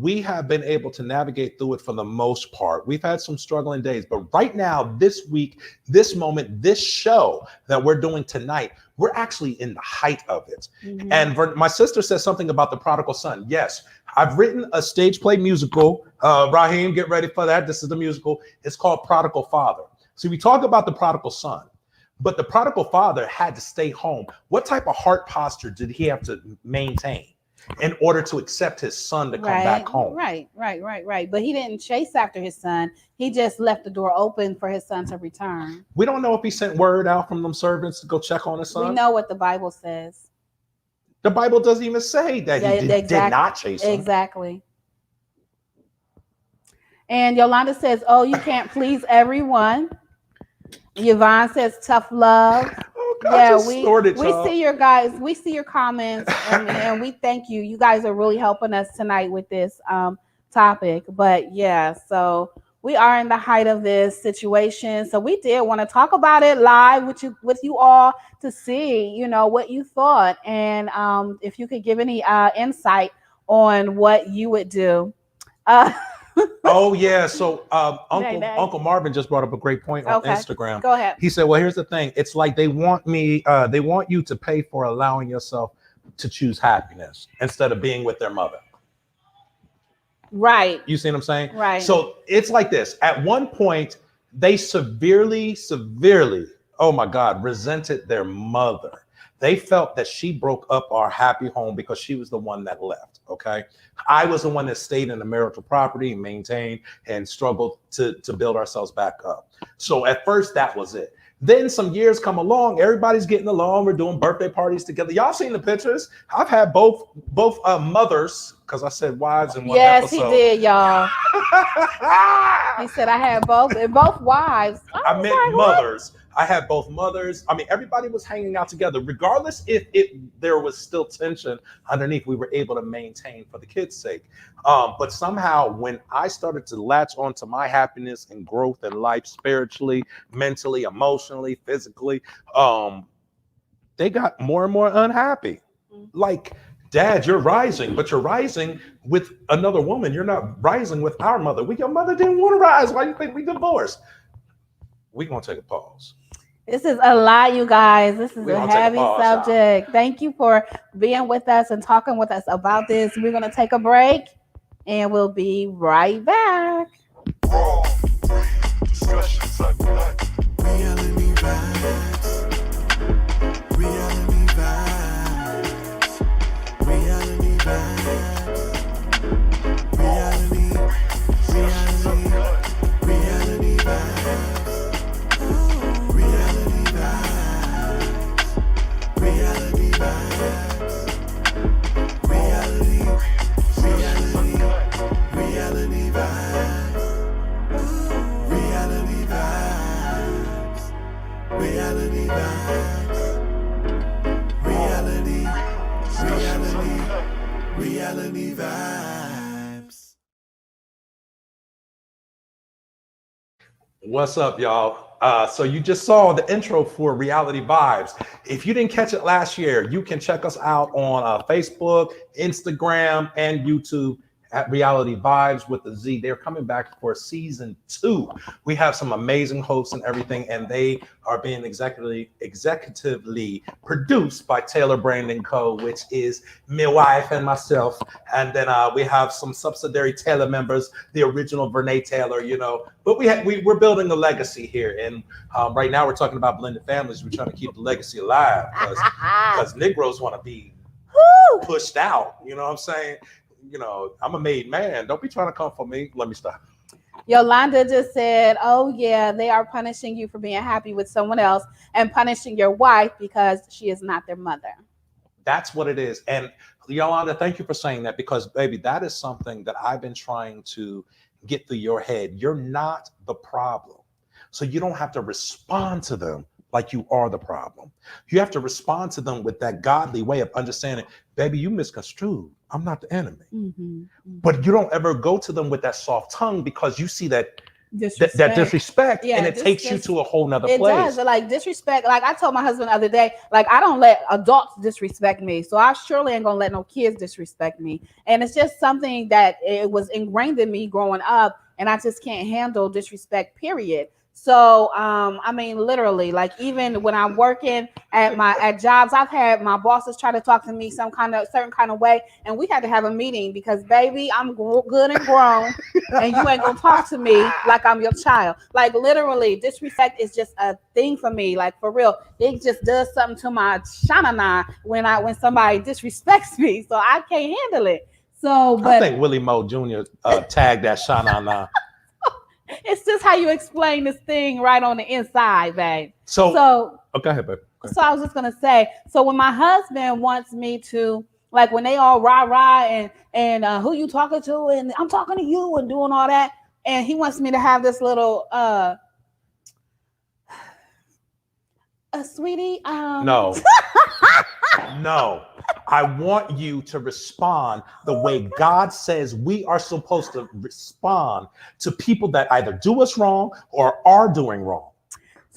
C: we have been able to navigate through it for the most part. We've had some struggling days, but right now, this week, this moment, this show that we're doing tonight, we're actually in the height of it. Mm-hmm. And my sister says something about the prodigal son. Yes, I've written a stage play musical. Raheem, get ready for that. This is the musical. It's called Prodigal Father. So we talk about the prodigal son, but the prodigal father had to stay home. What type of heart posture did he have to maintain in order to accept his son to come back home?
F: Right. But he didn't chase after his son. He just left the door open for his son to return.
C: We don't know if he sent word out from them servants to go check on his son.
F: We know what the Bible says.
C: The Bible doesn't even say that he did not chase him.
F: Exactly. And Yolanda says, oh, you can't please everyone. Yvonne says, tough love. Yeah, we see your guys. We see your comments, and we thank you. You guys are really helping us tonight with this topic. But yeah, so we are in the height of this situation. So we did want to talk about it live with you all to see, what you thought, and if you could give any insight on what you would do.
C: Oh yeah, so Uncle Marvin just brought up a great point on Instagram.
F: Go ahead.
C: He said, well, here's the thing. It's like they want you to pay for allowing yourself to choose happiness instead of being with their mother.
F: Right.
C: You see what I'm saying?
F: Right.
C: So it's like this. At one point, they severely, oh my God, resented their mother. They felt that she broke up our happy home because she was the one that left, okay? I was the one that stayed in the marital property and maintained and struggled to build ourselves back up. So at first, that was it. Then some years come along, everybody's getting along, we're doing birthday parties together. Y'all seen the pictures? I've had both mothers, because I said wives in one episode.
F: Yes, he did, y'all. He said I had both wives.
C: I meant mothers. I had both mothers. I mean, everybody was hanging out together, regardless if there was still tension underneath. We were able to maintain for the kids' sake. But somehow, when I started to latch onto my happiness and growth in life, spiritually, mentally, emotionally, physically, they got more and more unhappy. Like, Dad, you're rising, but you're rising with another woman. You're not rising with our mother. Your mother didn't want to rise. Why do you think we divorced? We're going to take a pause.
F: This is a lot, you guys. This is a heavy subject. Thank you for being with us and talking with us about this. We're going to take a break, and we'll be right back.
B: Reality vibes.
C: What's up, y'all? So you just saw the intro for Reality Vibes. If you didn't catch it last year, you can check us out on Facebook, Instagram, and YouTube at Reality Vibes with the Z. They're coming back for season 2. We have some amazing hosts and everything, and they are being executively produced by Taylor Brandon Co., which is my wife and myself. And then we have some subsidiary Taylor members, the original Vernay Taylor, But we're building a legacy here, and right now we're talking about blended families. We're trying to keep the legacy alive because Negroes want to be pushed out. You know what I'm saying? I'm a made man. Don't be trying to come for me. Let me stop.
F: Yolanda just said, oh, yeah, they are punishing you for being happy with someone else and punishing your wife because she is not their mother.
C: That's what it is. And Yolanda, thank you for saying that, because, baby, that is something that I've been trying to get through your head. You're not the problem. So you don't have to respond to them like you are the problem. You have to respond to them with that godly way of understanding, baby, you misconstrued. I'm not the enemy. But you don't ever go to them with that soft tongue, because you see that disrespect, and it takes you to a whole nother place.
F: It does. Like, disrespect. Like, I told my husband the other day, like, I don't let adults disrespect me, so I surely ain't gonna let no kids disrespect me. And it's just something that it was ingrained in me growing up, and I just can't handle disrespect, period. So, I mean, literally, like, even when I'm working at jobs, I've had my bosses try to talk to me certain kind of way, and we had to have a meeting because, baby, I'm good and grown, and you ain't gonna talk to me like I'm your child. Like, literally, disrespect is just a thing for me. Like, for real, it just does something to my shanana when somebody disrespects me, so I can't handle it. So, but
C: I think Willie Moe Jr. Tagged that shanana.
F: It's just how you explain this thing right on the inside, babe.
C: So go ahead, babe.
F: So I was just gonna say, so when my husband wants me to, like, when they all rah and who you talking to, and I'm talking to you, and doing all that, and he wants me to have this little sweetie,
C: no. No, I want you to respond the way God says we are supposed to respond to people that either do us wrong or are doing wrong.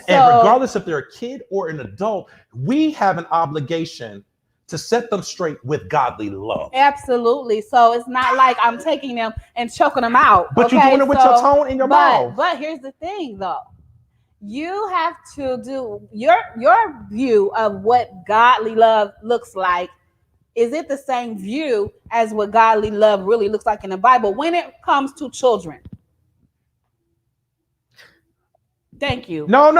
C: And regardless if they're a kid or an adult, we have an obligation to set them straight with godly love.
F: Absolutely. So it's not like I'm taking them and choking them out.
C: But you're doing it with your tone in your mouth.
F: But here's the thing, though. You have to do your view of what godly love looks like. Is it the same view as what godly love really looks like in the Bible when it comes to children? Thank you.
C: No.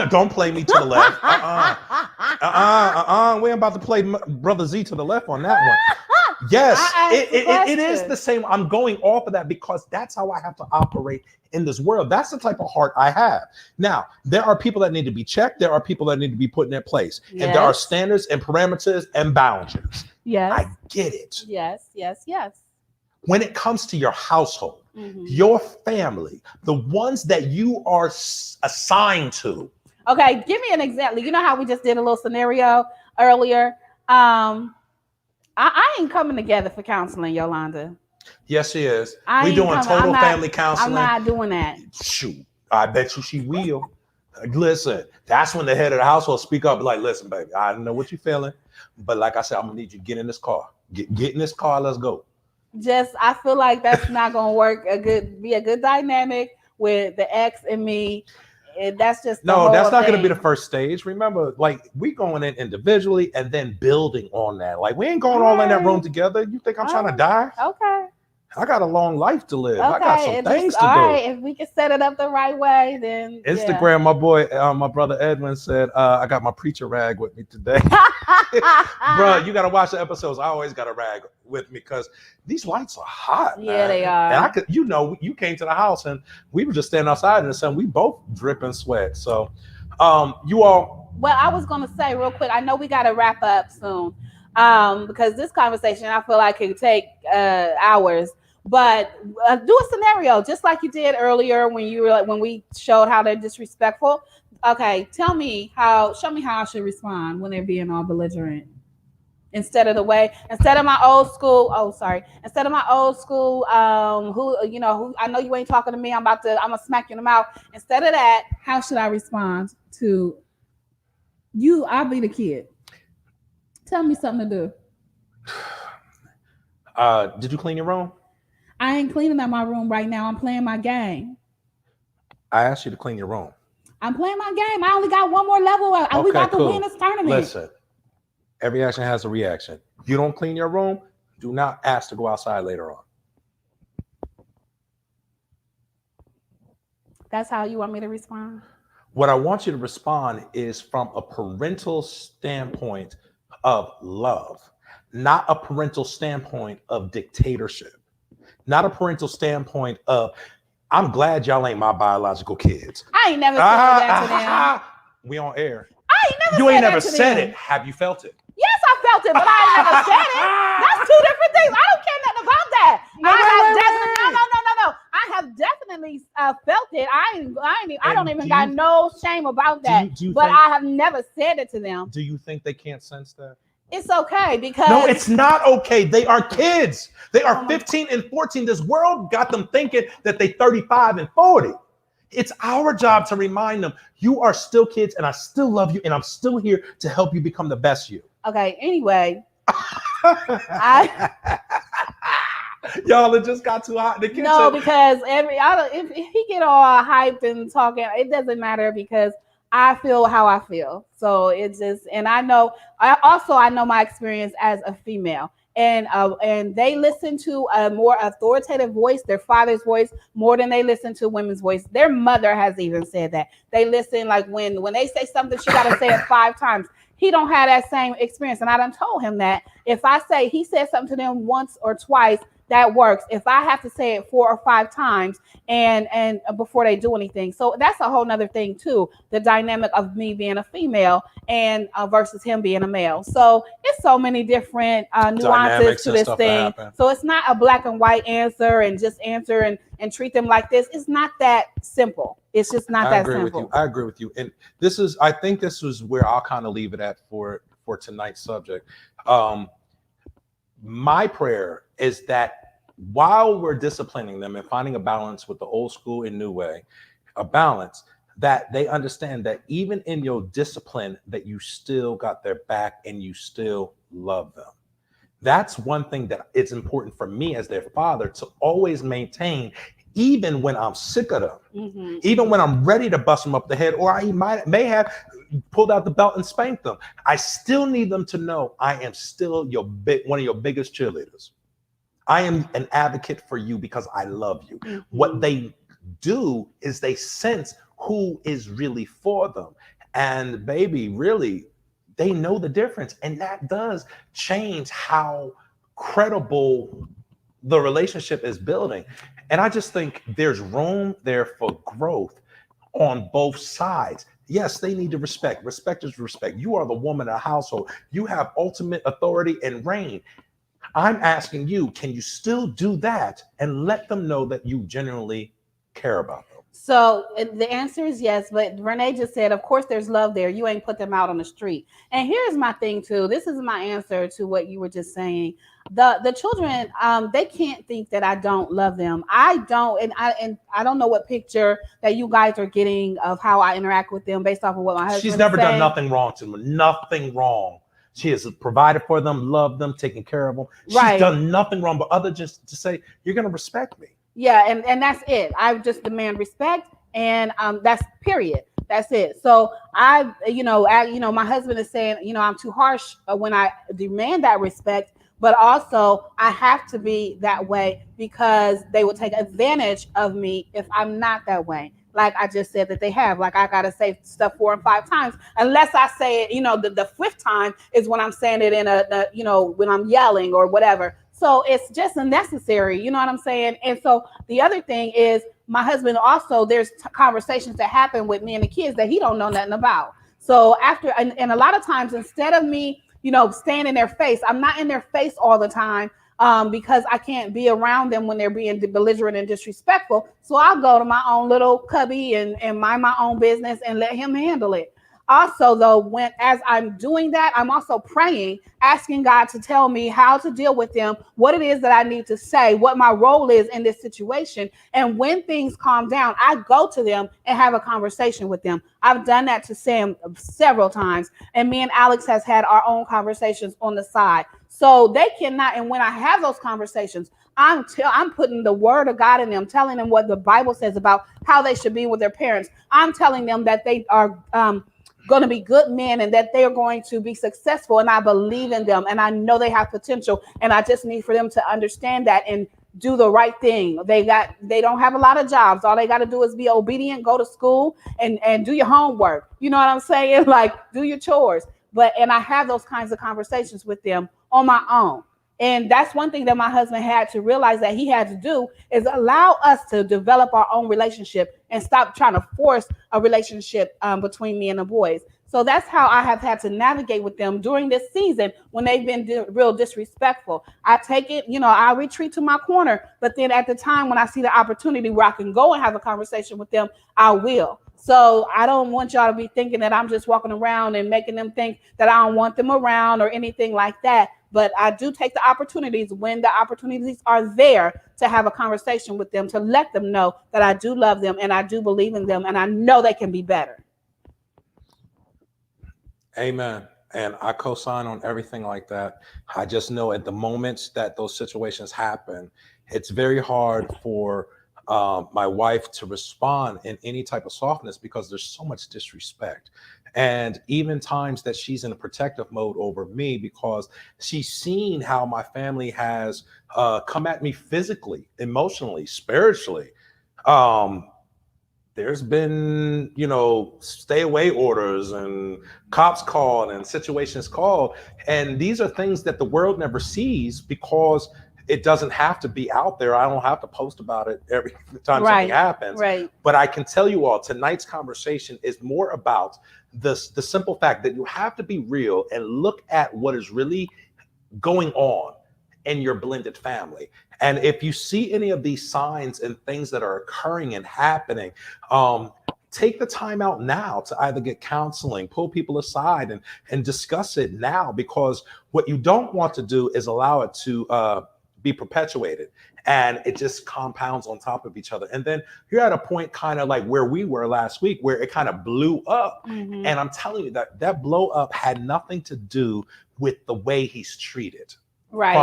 C: Don't play me to the left. We ain't about to play Brother Z to the left on that one. Yes, it is the same. I'm going off of that because that's how I have to operate in this world. That's the type of heart I have. Now, there are people that need to be checked. There are people that need to be put in their place. Yes. And there are standards and parameters and boundaries.
F: Yes.
C: I get it.
F: Yes.
C: When it comes to your household, your family, the ones that you are assigned to.
F: Okay, give me an example. You know how we just did a little scenario earlier? I ain't coming together for counseling, Yolanda.
C: Yes, she is. We doing total family counseling.
F: I'm not doing that.
C: Shoot, I bet you she will. Listen, that's when the head of the household speak up, like, listen, baby, I know what you're feeling, but like I said, I'm gonna need you to get in this car. Get in this car. Let's go.
F: I feel like that's not gonna work. Be a good dynamic with the ex and me. That's just
C: that's not going to be the first stage. Remember, like, we going in individually and then building on that. Like, we ain't going all in that room together. You think I'm trying to die?
F: Okay.
C: I got a long life to live.
F: Okay.
C: I got some things to do.
F: All right, if we can set it up the right way, then
C: Instagram, my boy, my brother Edwin said, I got my preacher rag with me today. Bro, you got to watch the episodes. I always got a rag with me because these lights are hot.
F: Yeah, man. They are.
C: And I could, you came to the house and we were just standing outside in the sun. We both dripping sweat. So, you all.
F: Well, I was going to say real quick, I know we got to wrap up soon because this conversation, I feel like it could take hours. But do a scenario just like you did earlier when we showed how they're disrespectful. Okay, show me how I should respond when they're being all belligerent. Instead of my old school, who I know you ain't talking to me, I'm gonna smack you in the mouth. Instead of that, how should I respond to you? I'll be the kid. Tell me something to
C: do. Did you clean your room?
F: I ain't cleaning up my room right now. I'm playing my game.
C: I asked you to clean your room.
F: I'm playing my game. I only got one more level. We got to win this tournament.
C: Listen, every action has a reaction. If you don't clean your room, do not ask to go outside later on.
F: That's how you want me to respond?
C: What I want you to respond is from a parental standpoint of love, not a parental standpoint of dictatorship, not a parental standpoint of, I'm glad y'all ain't my biological kids.
F: I ain't never said that to them.
C: We on air.
F: I ain't never
C: You
F: said
C: ain't
F: that
C: never
F: to
C: said
F: them.
C: it. Have you felt it?
F: Yes, I felt it, but I ain't never said it. That's two different things. I don't care nothing about that. No. I have definitely felt it. I don't even got no shame about that. But I have never said it to them.
C: Do you think they can't sense that?
F: It's okay because
C: no, it's not okay. They are kids. They are 15 and 14. This world got them thinking that they 35 and 40. It's our job to remind them, you are still kids and I still love you and I'm still here to help you become the best you.
F: Okay, anyway.
C: Y'all, it just got too hot.
F: No, because if he get all hyped and talking, it doesn't matter because I feel how I feel. So it's just, and I know my experience as a female, and they listen to a more authoritative voice, their father's voice, more than they listen to women's voice. Their mother has even said that they listen, like when they say something, she got to say it 5 times. He don't have that same experience, and I done told him that if I say he said something to them once or twice, that works. If I have to say it 4 or 5 times and before they do anything. So that's a whole nother thing too, the dynamic of me being a female and versus him being a male. So it's so many different nuances to this thing. So it's not a black and white answer and just answer and treat them like this. It's not that simple. It's just not that simple.
C: I agree with you. And I think this is where I'll kind of leave it at for tonight's subject. My prayer is that while we're disciplining them and finding a balance with the old school and new way, a balance that they understand that even in your discipline, that you still got their back and you still love them. That's one thing that it's important for me as their father to always maintain, even when I'm sick of them, even when I'm ready to bust them up the head, or I may have pulled out the belt and spanked them. I still need them to know I am still one of your biggest cheerleaders. I am an advocate for you because I love you. What they do is they sense who is really for them. And baby, really, they know the difference. And that does change how credible the relationship is building. And I just think there's room there for growth on both sides. Yes, they need to respect. Respect is respect. You are the woman of the household. You have ultimate authority and reign. I'm asking you, can you still do that and let them know that you genuinely care about them?
F: So the answer is yes, but Renee just said, of course, there's love there. You ain't put them out on the street. And here's my thing too. This is my answer to what you were just saying. The children, they can't think that I don't love them. I don't, and I don't know what picture that you guys are getting of how I interact with them based off of what my husband.
C: She's never done nothing wrong to them. Nothing wrong. She has provided for them, loved them, taken care of them. She's done nothing wrong, but other just to say, you're going to respect me.
F: Yeah, and that's it. I just demand respect, and that's period. That's it. So my husband is saying, I'm too harsh when I demand that respect, but also I have to be that way because they will take advantage of me if I'm not that way. Like I just said that they have, like I got to say stuff 4 and 5 times, unless I say it, the 5th time is when I'm saying it in when I'm yelling or whatever. So it's just unnecessary. You know what I'm saying? And so the other thing is my husband also, there's conversations that happen with me and the kids that he don't know nothing about. So after, and a lot of times instead of me, staying in their face, I'm not in their face all the time. Because I can't be around them when they're being belligerent and disrespectful. So I'll go to my own little cubby and mind my own business and let him handle it. Also, though, as I'm doing that, I'm also praying, asking God to tell me how to deal with them, what it is that I need to say, what my role is in this situation. And when things calm down, I go to them and have a conversation with them. I've done that to Sam several times. And me and Alex has had our own conversations on the side. So they cannot, and when I have those conversations, I'm putting the word of God in them, telling them what the Bible says about how they should be with their parents. I'm telling them that they are going to be good men and that they're going to be successful. And I believe in them and I know they have potential. And I just need for them to understand that and do the right thing. They don't have a lot of jobs. All they got to do is be obedient, go to school and do your homework. You know what I'm saying? Like do your chores. and I have those kinds of conversations with them on my own. And that's one thing that my husband had to realize that he had to do, is allow us to develop our own relationship and stop trying to force a relationship between me and the boys. So that's how I have had to navigate with them during this season when they've been real disrespectful. I take it, I retreat to my corner, but then at the time when I see the opportunity where I can go and have a conversation with them, I will. So I don't want y'all to be thinking that I'm just walking around and making them think that I don't want them around or anything like that. But I do take the opportunities when the opportunities are there to have a conversation with them, to let them know that I do love them and I do believe in them and I know they can be better.
C: Amen. And I co-sign on everything like that. I just know at the moments that those situations happen, it's very hard for my wife to respond in any type of softness because there's so much disrespect. And even times that she's in a protective mode over me because she's seen how my family has come at me physically, emotionally, spiritually. There's been, stay away orders and cops called and situations called. And these are things that the world never sees because it doesn't have to be out there. I don't have to post about it every time something happens.
F: Right.
C: But I can tell you all, tonight's conversation is more about the simple fact that you have to be real and look at what is really going on in your blended family. And if you see any of these signs and things that are occurring and happening, take the time out now to either get counseling, pull people aside and discuss it now, because what you don't want to do is allow it to be perpetuated and it just compounds on top of each other. And then you're at a point kind of like where we were last week, where it kind of blew up. Mm-hmm. And I'm telling you that blow up had nothing to do with the way he's treated.
F: Right.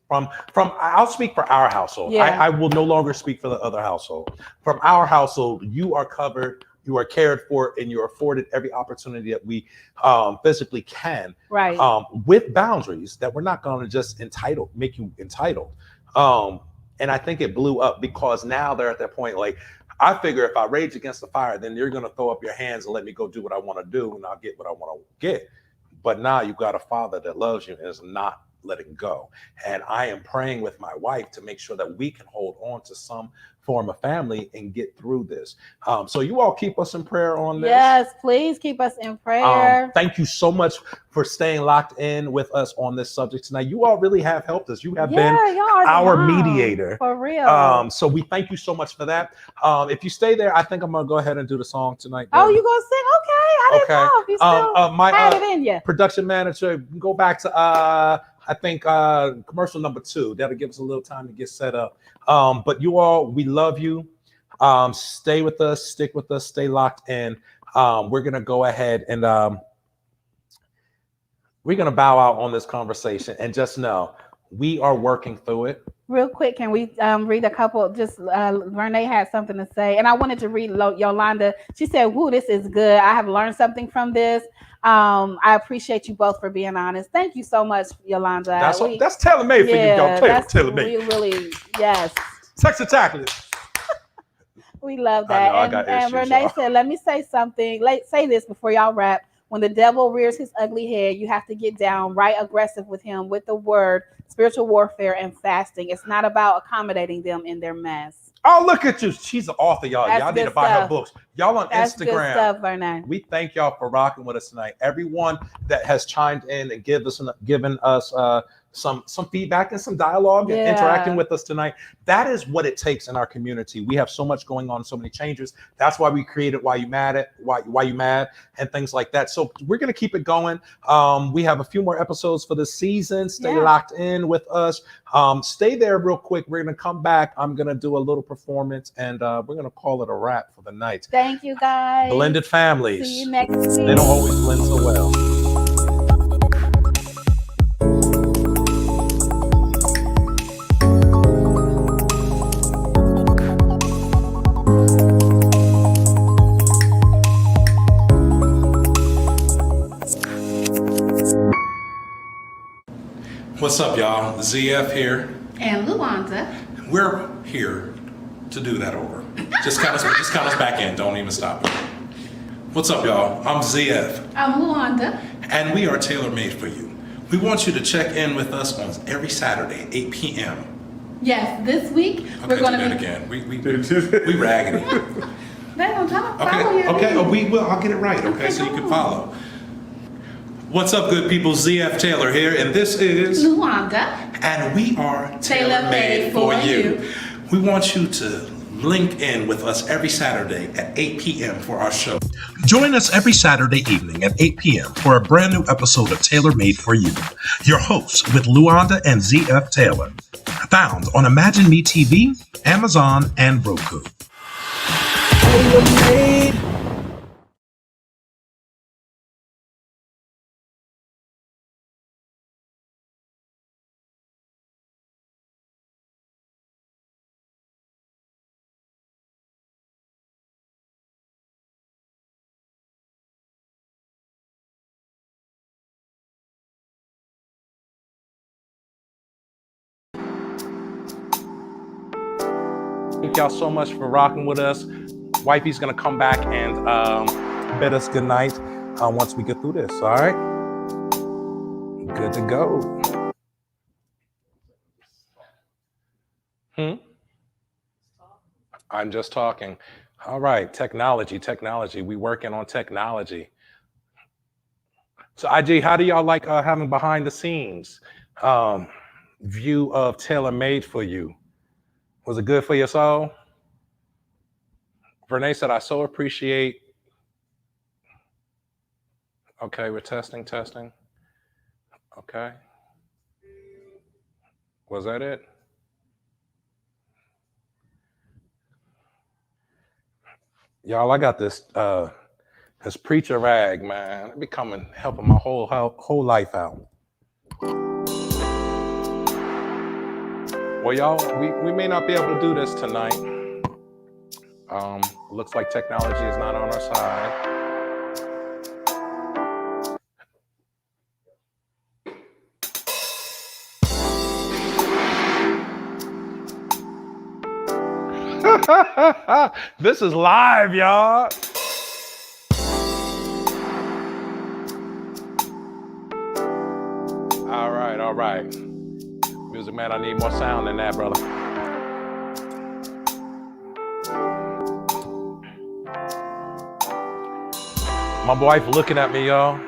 C: From I'll speak for our household. Yeah. I will no longer speak for the other household. From our household, you are covered, you are cared for, and you're afforded every opportunity that we physically can.
F: Right.
C: With boundaries that we're not going to just make you entitled. And I think it blew up because now they're at that point, like, I figure if I rage against the fire, then you're going to throw up your hands and let me go do what I want to do, and I'll get what I want to get. But now you've got a father that loves you and is not letting go. And I am praying with my wife to make sure that we can hold on to some form of family and get through this. So you all keep us in prayer on this.
F: Yes, please keep us in prayer.
C: Thank you so much for staying locked in with us on this subject tonight. You all really have helped us. You have been our mediator.
F: For real.
C: So we thank you so much for that. If you stay there, I think I'm going to go ahead and do the song tonight.
F: Oh, you going to sing? Okay. I didn't know if you still had it in you.
C: Production manager, go back to I think commercial number 2. That'll give us a little time to get set up. But you all, we love you. Stay with us, stick with us, stay locked in. We're going to go ahead and we're going to bow out on this conversation and just know we are working through it.
F: Real quick, can we read a couple? Just Renee had something to say, and I wanted to read Yolanda. She said, "Woo, this is good. I have learned something from this. I appreciate you both for being honest. Thank you so much, Yolanda."
C: That's tailor-made for you, y'all. Tailor-made.
F: We really, yes.
C: Spectacular.
F: We love that.
C: I got
F: and Renee said, "Let me say something. Say this before y'all wrap. When the devil rears his ugly head, you have to get down right aggressive with him with the word, spiritual warfare, and fasting. It's not about accommodating them in their mess."
C: Oh, look at you. She's an author, y'all. Y'all need to buy her books. Y'all on
F: That's
C: Instagram.
F: Good stuff, Renee.
C: We thank y'all for rocking with us tonight. Everyone that has chimed in and given us some feedback and some dialogue and interacting with us tonight. That is what it takes in our community. We have so much going on, so many changes. That's why we created Why You Mad and things like that. So we're going to keep it going. We have a few more episodes for this season. Stay locked in with us. Stay there real quick. We're going to come back. I'm going to do a little performance and we're going to call it a wrap for the night.
F: Thank you, guys.
C: Blended families.
F: See you next week.
C: They don't always blend so well. What's up, y'all? ZF here.
F: And Luanda.
C: We're here to do that over. Just count us back in. Don't even stop it. What's up, y'all? I'm ZF.
F: I'm Luanda.
D: and we are tailor-made for you. We want you to check in with us on every Saturday at 8 p.m.
G: Yes, this week we're going to be.
D: Again. We raggedy.
G: I'm trying to follow you.
D: Okay. Oh, we will. I'll get it right. Okay, so you can follow. What's up, good people? ZF Taylor here, and this is
G: Luanda.
D: And we are
G: Tailor-made for you.
D: We want you to link in with us every Saturday at 8 p.m. for our show. Join us every Saturday evening at 8 p.m. for a brand new episode of Tailor Made for You. Your hosts with Luanda and ZF Taylor. Found on Imagine Me TV, Amazon, and Roku.
B: Tailor-made.
C: Thank y'all so much for rocking with us. Wifey's gonna come back and bid us good night once we get through this. All right, good to go. I'm just talking. All right, technology. We working on technology. So IG, how do y'all like having behind the scenes view of Tailor Made for You? Was it good for your soul? Renee said, I so appreciate. Okay, we're testing. Okay. Was that it? Y'all, I got this preacher rag, man. It be helping my whole life out. Well, y'all, we may not be able to do this tonight. Looks like technology is not on our side. This is live, y'all. All right. Music man, I need more sound than that, brother. My wife looking at me, y'all.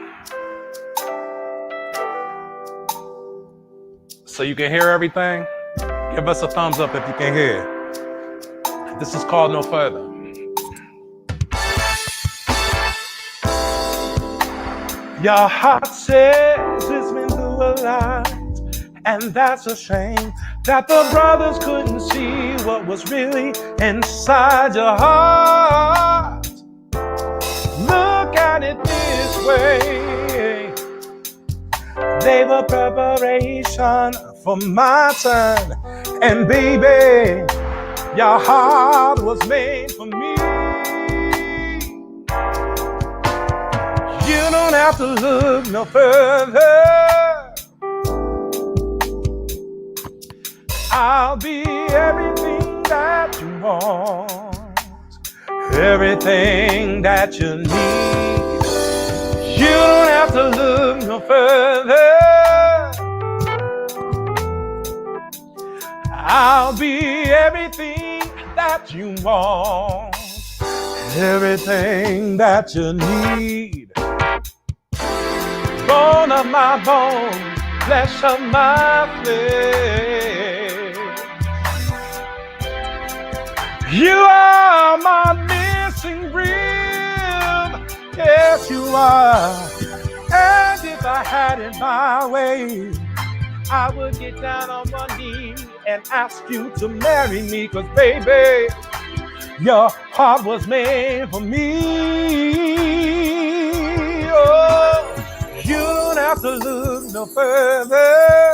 C: So you can hear everything? Give us a thumbs up if you can hear. This is called No Further. Your heart says it's been through a lot, and that's a shame that the brothers couldn't see what was really inside your heart. Look at it this way. They were preparation for my turn, and baby, your heart was made for me. You don't have to look no further. I'll be everything that you want, everything that you need. You don't have to look no further. I'll be everything that you want, everything that you need. Bone of my bone, flesh of my flesh. You are my missing rib, yes you are. And if I had it my way, I would get down on one knee and ask you to marry me, 'cause baby, your heart was made for me. Oh, you don't have to look no further.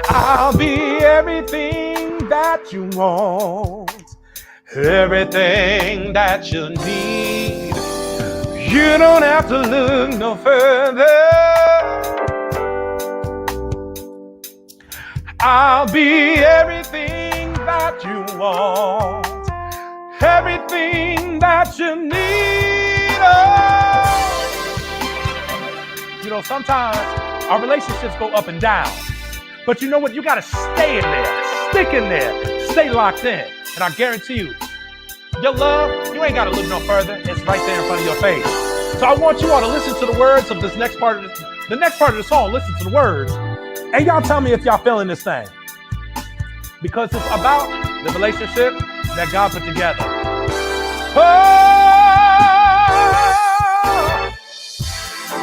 C: I'll be everything that you want, everything that you need. You don't have to look no further. I'll be everything that you want, everything that you need. You know, sometimes our relationships go up and down. But you know what? You got to stay in there. Stick in there. Stay locked in. And I guarantee you, your love, you ain't got to look no further. It's right there in front of your face. So I want you all to listen to the words of this next part of the next part of the song. Listen to the words. And y'all tell me if y'all feeling this thing. Because it's about the relationship that God put together. Oh,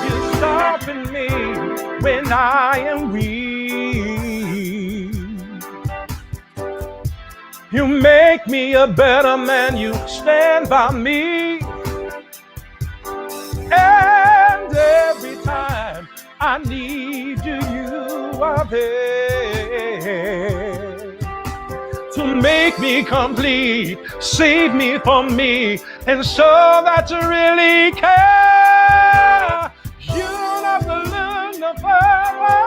C: you sharpen me when I am weak. You make me a better man. You stand by me. And every time I need you, you are there to make me complete, save me from me, and show that you really care. You don't have to look no further.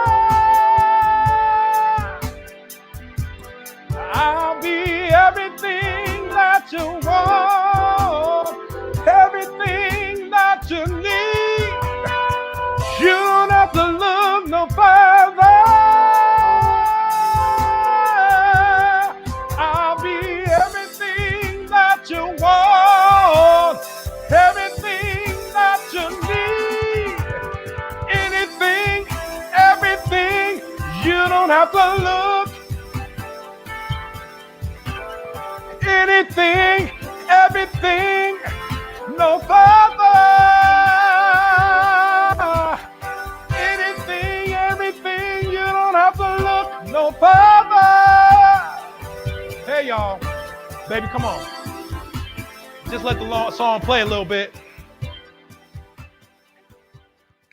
C: I'll be everything that you want, everything that you need. You don't have to look no further. I'll be everything that you want, everything that you need. Anything, everything. You don't have to look. Anything, everything, no further. Anything, everything, you don't have to look no further. Hey y'all, baby, come on. Just let the song play a little bit.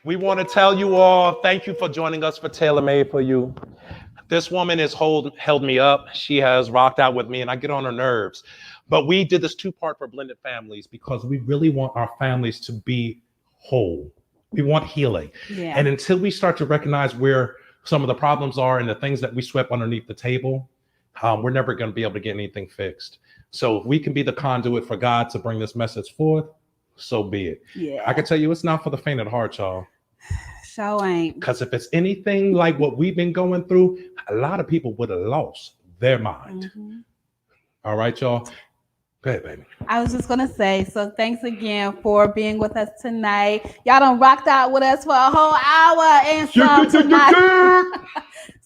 C: We want to tell you all, thank you for joining us for Tailor Made for You. This woman has held me up. She has rocked out with me, and I get on her nerves. But we did this two-part for blended families because we really want our families to be whole. We want healing. Yeah. And until we start to recognize where some of the problems are and the things that we swept underneath the table, we're never going to be able to get anything fixed. So if we can be the conduit for God to bring this message forth, so be it. Yeah. I can tell you it's not for the faint of heart, y'all.
F: So ain't.
C: Because if it's anything like what we've been going through, a lot of people would have lost their mind. Mm-hmm. All right, y'all. Go ahead, baby.
F: I was just going to say, so thanks again for being with us tonight. Y'all done rocked out with us for a whole hour and some tonight.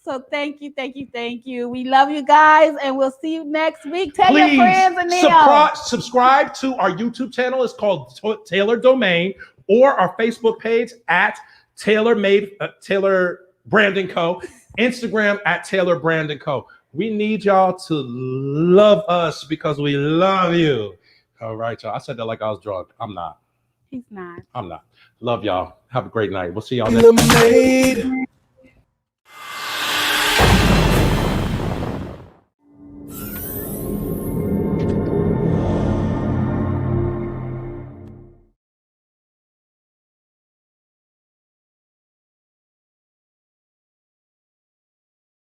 F: So thank you. We love you guys, and we'll see you next week. Tell your friends and
C: subscribe to our YouTube channel. It's called Taylor Domain, or our Facebook page at Taylor Brand & Co. Instagram at Taylor Brand & Co. We need y'all to love us because we love you. All right, y'all. I said that like I was drunk. I'm not.
F: He's not.
C: I'm not. Love y'all. Have a great night. We'll see y'all next time.